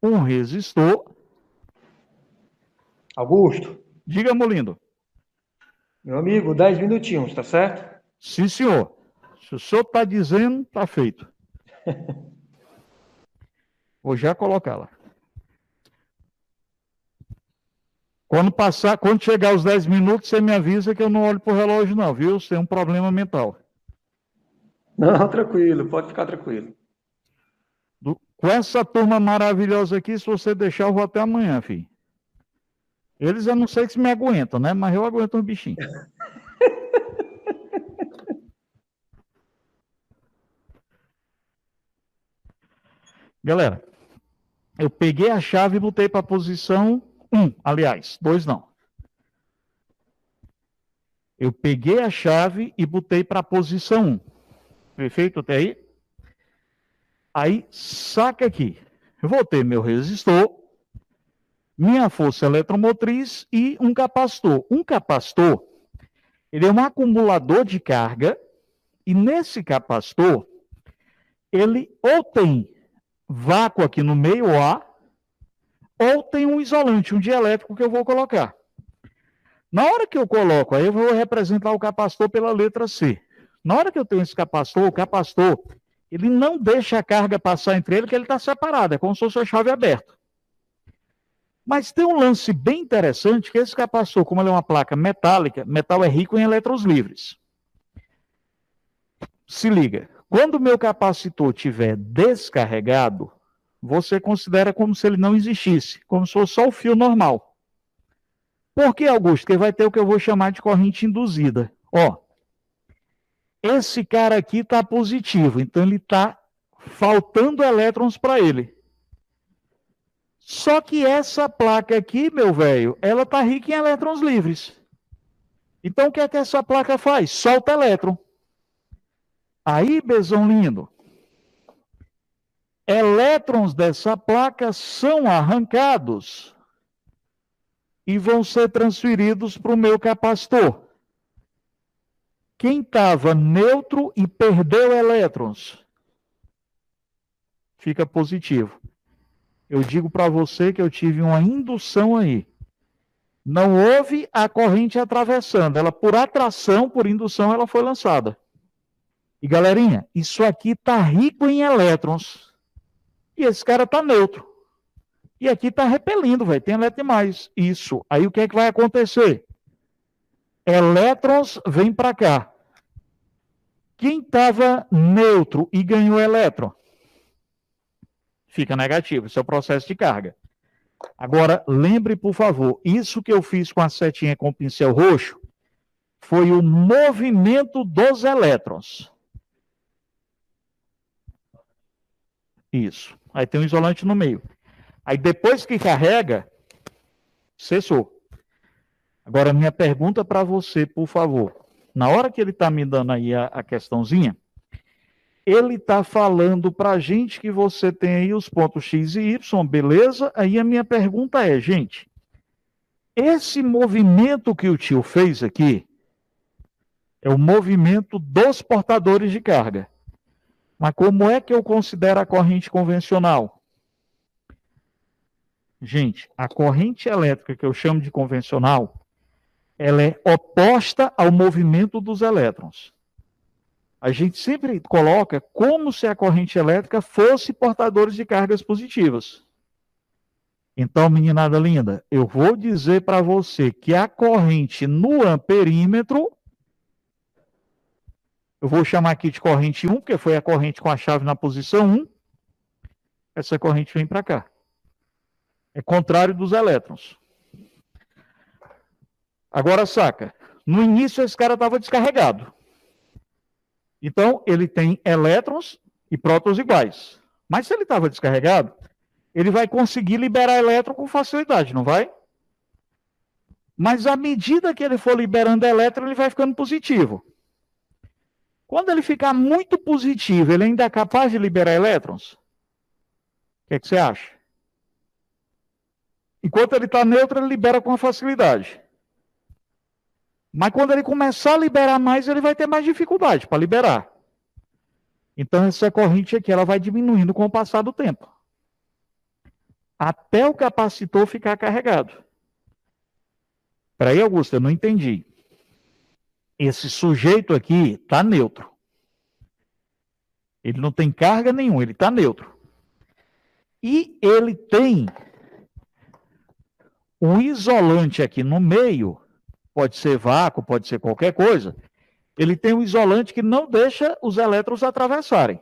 um resistor. Augusto, Diga, Molindo. meu amigo, 10 minutinhos, tá certo? Sim, senhor. Se o senhor está dizendo, está feito. Vou já colocá-la. Quando chegar os 10 minutos, você me avisa que eu não olho para o relógio, não, viu? Você tem um problema mental. Não, tranquilo, pode ficar tranquilo. Com essa turma maravilhosa aqui, se você deixar, eu vou até amanhã, filho. Eles, eu não sei se me aguentam, né? Mas eu aguento um bichinho. Galera, eu peguei a chave e botei para a posição 1. Aliás, 2 não. Eu peguei a chave e botei para a posição 1. Perfeito até aí? Aí, saca aqui. Eu vou ter meu resistor, minha força eletromotriz e um capacitor. Um capacitor, ele é um acumulador de carga e nesse capacitor, ele ou tem vácuo aqui no meio, A, ou tem um isolante, um dielétrico que eu vou colocar. Na hora que eu coloco, aí eu vou representar o capacitor pela letra C. Na hora que eu tenho esse capacitor, o capacitor, ele não deixa a carga passar entre ele, que ele está separado, é como se fosse a chave aberta. Mas tem um lance bem interessante, que esse capacitor, como ele é uma placa metálica, metal é rico em elétrons livres. Se liga, quando o meu capacitor estiver descarregado, você considera como se ele não existisse, como se fosse só o fio normal. Por que, Augusto? Porque vai ter o que eu vou chamar de corrente induzida. Ó, esse cara aqui está positivo, então ele está faltando elétrons para ele. Só que essa placa aqui, meu velho, ela está rica em elétrons livres. Então o que é que essa placa faz? Solta elétron. Aí, bezão lindo, elétrons dessa placa são arrancados e vão ser transferidos para o meu capacitor. Quem estava neutro e perdeu elétrons, fica positivo. Eu digo para você que eu tive uma indução aí. Não houve a corrente atravessando. Ela, por atração, por indução, ela foi lançada. E, galerinha, isso aqui está rico em elétrons. E esse cara está neutro. E aqui está repelindo, velho. Tem elétron demais. Isso. Aí o que é que vai acontecer? Elétrons vêm para cá. Quem estava neutro e ganhou elétron, fica negativo. Esse é o processo de carga. Agora, lembre, por favor, isso que eu fiz com a setinha com o pincel roxo foi o movimento dos elétrons. Isso. Aí tem um isolante no meio. Aí depois que carrega, cessou. Agora, minha pergunta para você, por favor. Na hora que ele está me dando aí a questãozinha, ele está falando para a gente que você tem aí os pontos X e Y, beleza? Aí a minha pergunta é, gente, esse movimento que o tio fez aqui é o movimento dos portadores de carga. Mas como é que eu considero a corrente convencional? Gente, a corrente elétrica que eu chamo de convencional, ela é oposta ao movimento dos elétrons. A gente sempre coloca como se a corrente elétrica fosse portadores de cargas positivas. Então, meninada linda, eu vou dizer para você que a corrente no amperímetro, eu vou chamar aqui de corrente 1, porque foi a corrente com a chave na posição 1, essa corrente vem para cá. É contrário dos elétrons. Agora, saca, no início esse cara estava descarregado. Então, ele tem elétrons e prótons iguais. Mas se ele estava descarregado, ele vai conseguir liberar elétron com facilidade, não vai? Mas à medida que ele for liberando elétron, ele vai ficando positivo. Quando ele ficar muito positivo, ele ainda é capaz de liberar elétrons? O que é que você acha? Enquanto ele está neutro, ele libera com facilidade. Mas quando ele começar a liberar mais, ele vai ter mais dificuldade para liberar. Então essa corrente aqui, ela vai diminuindo com o passar do tempo. Até o capacitor ficar carregado. Peraí, Augusto, eu não entendi. Esse sujeito aqui está neutro. Ele não tem carga nenhuma, ele está neutro. E ele tem um isolante aqui no meio, pode ser vácuo, pode ser qualquer coisa. Ele tem um isolante que não deixa os elétrons atravessarem.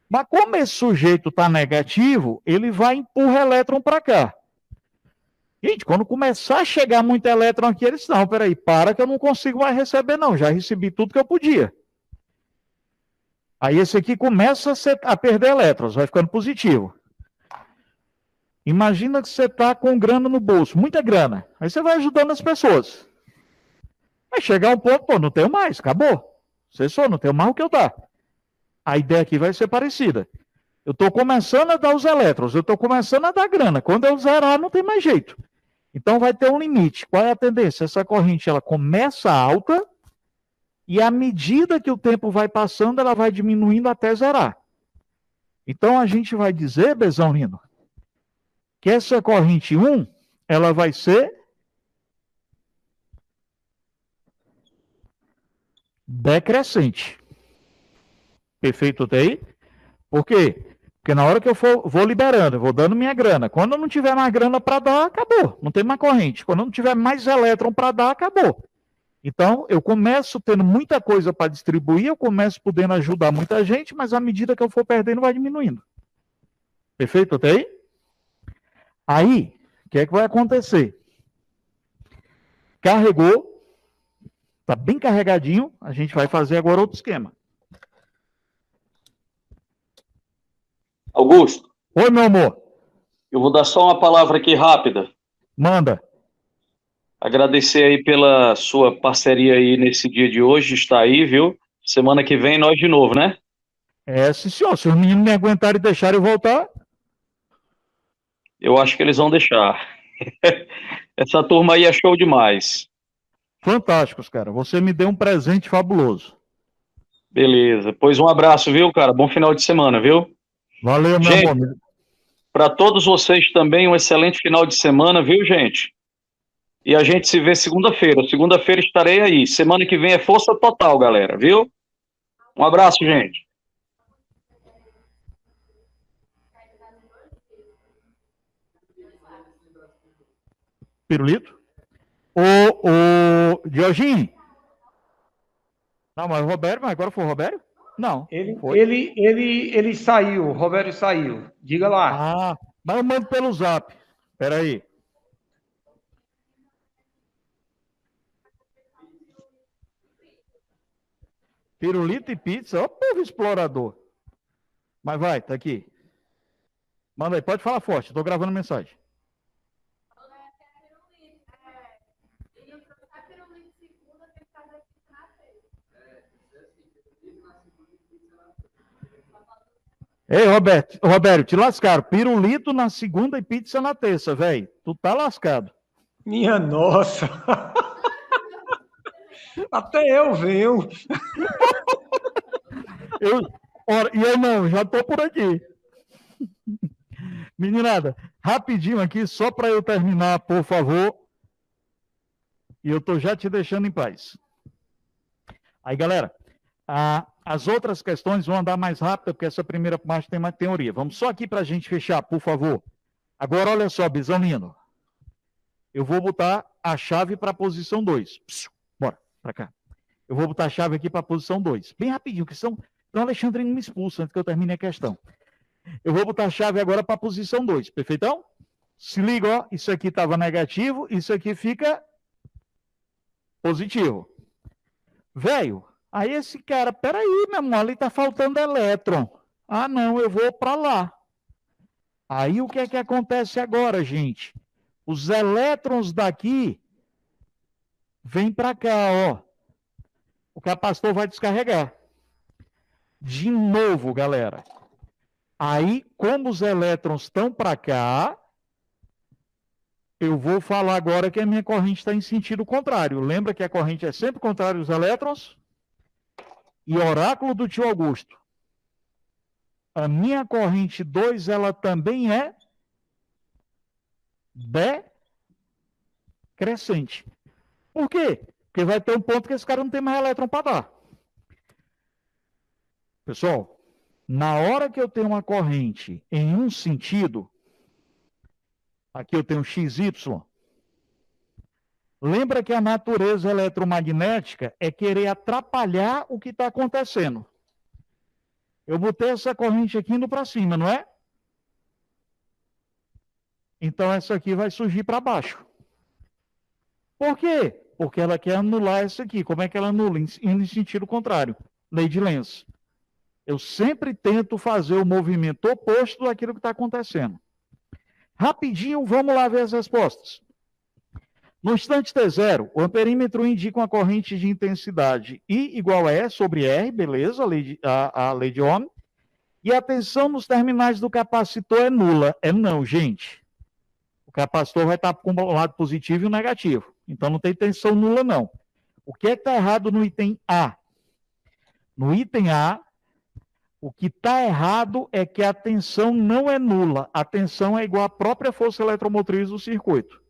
Mas como esse sujeito está negativo, ele vai empurrar elétron para cá. Gente, quando começar a chegar muito elétron aqui, eles não, peraí, para que eu não consigo mais receber não, já recebi tudo que eu podia. Aí esse aqui começa a perder elétrons, vai ficando positivo. Imagina que você está com grana no bolso, muita grana. Aí você vai ajudando as pessoas. Vai chegar um ponto, pô, não tenho mais, acabou. Cessou, não tenho mais o que eu dar. A ideia aqui vai ser parecida. Eu estou começando a dar os elétrons, eu estou começando a dar grana. Quando eu zerar, não tem mais jeito. Então vai ter um limite. Qual é a tendência? Essa corrente ela começa alta e à medida que o tempo vai passando, ela vai diminuindo até zerar. Então a gente vai dizer, Bezão lindo, que essa corrente 1, ela vai ser decrescente. Perfeito até aí? Por quê? Porque na hora que eu vou liberando, eu vou dando minha grana. Quando eu não tiver mais grana para dar, acabou. Não tem mais corrente. Quando eu não tiver mais elétron para dar, acabou. Então, eu começo tendo muita coisa para distribuir, eu começo podendo ajudar muita gente, mas à medida que eu for perdendo, vai diminuindo. Perfeito até aí? Aí, o que é que vai acontecer? Carregou, está bem carregadinho, a gente vai fazer agora outro esquema. Augusto, Oi, meu amor. eu vou dar só uma palavra aqui rápida. Manda. Agradecer aí pela sua parceria aí nesse dia de hoje, está aí, viu? Semana que vem nós de novo, né? Sim, senhor. Se os meninos me aguentarem e deixarem eu voltar, Eu acho que eles vão deixar. Essa turma aí é show demais. fantásticos, cara. Você me deu um presente fabuloso. Beleza. Pois um abraço, viu, cara? Bom final de semana, viu? Valeu, meu Gente, amor. para todos vocês também, um excelente final de semana, viu, gente? E a gente se vê segunda-feira. Segunda-feira estarei aí. Semana que vem é força total, galera, viu? Um abraço, gente. Pirulito? Ô, Dioginho. Não, mas o Roberto, mas agora foi o Roberto? Não. Foi. Ele saiu, o Roberto saiu. Diga lá. Mas eu mando pelo zap. Espera aí. Pirulito e pizza, ó, povo explorador. Mas vai, tá aqui. Manda aí, pode falar forte, tô gravando mensagem. Ei, Roberto, te lascaram. Pirulito na segunda e pizza na terça, velho. Tu tá lascado. Minha nossa. Até eu venho. E aí, não, já tô por aqui. Meninada, rapidinho aqui, só para eu terminar, por favor. E eu tô já te deixando em paz. Aí, galera, as outras questões vão andar mais rápido, porque essa primeira parte tem mais teoria. Vamos só aqui para a gente fechar, por favor. Agora, olha só, Bisão lindo. Eu vou botar a chave para a posição 2. Bora, para cá. Eu vou botar a chave aqui para a posição 2. Bem rapidinho, que senão o Alexandre não me expulsa antes que eu termine a questão. Eu vou botar a chave agora para a posição 2. Perfeitão? Se liga, ó. Isso aqui estava negativo, isso aqui fica positivo. Velho, aí esse cara, peraí, meu irmão, ali está faltando elétron. Ah, não, eu vou para lá. Aí o que é que acontece agora, gente? Os elétrons daqui vêm para cá, ó. O capacitor vai descarregar. De novo, galera. Aí, como os elétrons estão para cá, eu vou falar agora que a minha corrente está em sentido contrário. Lembra que a corrente é sempre contrária aos elétrons? E oráculo do tio Augusto. A minha corrente 2, ela também é decrescente. Por quê? Porque vai ter um ponto que esse cara não tem mais elétron para dar. Pessoal, na hora que eu tenho uma corrente em um sentido, aqui eu tenho XY, lembra que a natureza eletromagnética é querer atrapalhar o que está acontecendo. Eu botei essa corrente aqui indo para cima, não é? Então essa aqui vai surgir para baixo. Por quê? Porque ela quer anular essa aqui. Como é que ela anula? Indo em sentido contrário. Lei de Lenz. Eu sempre tento fazer o movimento oposto daquilo que está acontecendo. Rapidinho, vamos lá ver as respostas. No instante T0, o amperímetro indica uma corrente de intensidade I igual a E sobre R, beleza, a lei de Ohm. E a tensão nos terminais do capacitor é nula. É não, gente. O capacitor vai estar com o lado positivo e o negativo. Então não tem tensão nula, não. O que é que está errado no item A? No item A, O que está errado é que a tensão não é nula. A tensão é igual à própria força eletromotriz do circuito.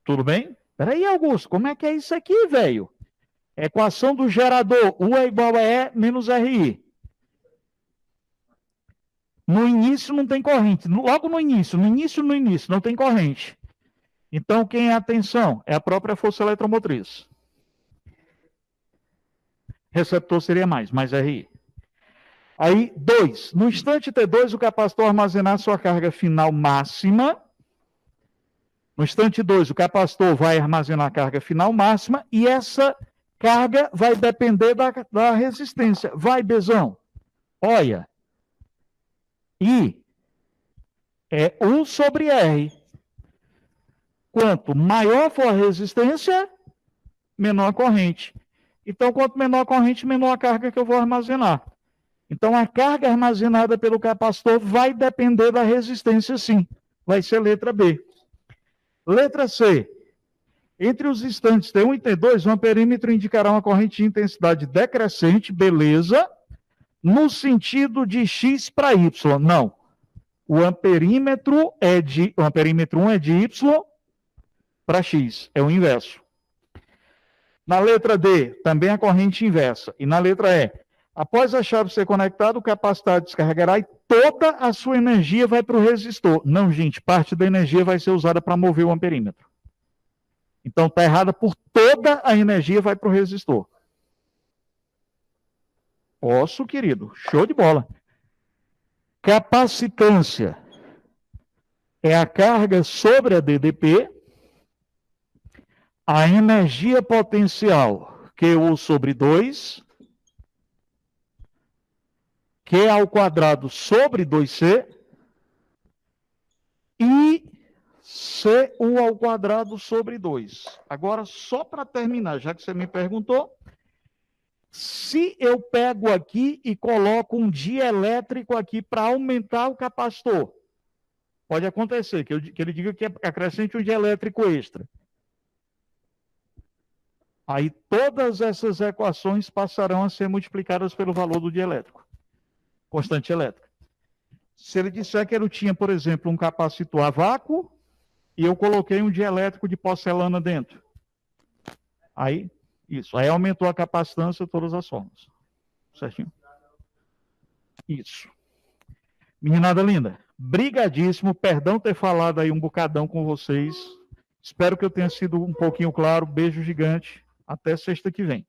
Tudo bem? Peraí, Augusto, como é que é isso aqui, velho? Equação do gerador, U é igual a E menos RI. No início não tem corrente. Logo no início, não tem corrente. Então, quem é a tensão? É a própria força eletromotriz. Receptor seria mais RI. Aí, 2. No instante T2, o capacitor armazenar sua carga final máxima. No instante 2, o capacitor vai armazenar a carga final máxima e essa carga vai depender da resistência. Vai, Bezão. Olha. I é 1 sobre R. Quanto maior for a resistência, menor a corrente. Então, quanto menor a corrente, menor a carga que eu vou armazenar. Então, a carga armazenada pelo capacitor vai depender da resistência, sim. Vai ser letra B. Letra C. Entre os instantes T1 e T2, o amperímetro indicará uma corrente de intensidade decrescente, beleza, no sentido de X para Y. Não. O amperímetro 1 é de Y para X. É o inverso. Na letra D, também a corrente inversa. E na letra E, após a chave ser conectada, o capacitor descarregará e toda a sua energia vai para o resistor. Não, gente, parte da energia vai ser usada para mover o amperímetro. Então, está errada por toda a energia vai para o resistor. Posso, querido. Show de bola. Capacitância é a carga sobre a DDP. A energia potencial, QU sobre 2. Q ao quadrado sobre 2C. E CU ao quadrado sobre 2. Agora, só para terminar, já que você me perguntou, se eu pego aqui e coloco um dielétrico aqui para aumentar o capacitor, pode acontecer que ele diga que acrescente um dielétrico extra. Aí todas essas equações passarão a ser multiplicadas pelo valor do dielétrico, constante elétrica. Se ele disser que ele tinha, por exemplo, um capacitor a vácuo, e eu coloquei um dielétrico de porcelana dentro. Aí, isso. Aí aumentou a capacitância de todas as formas. Certinho? Isso. Meninada linda, brigadíssimo. Perdão ter falado aí um bocadão com vocês. Espero que eu tenha sido um pouquinho claro. Beijo gigante. Até sexta que vem.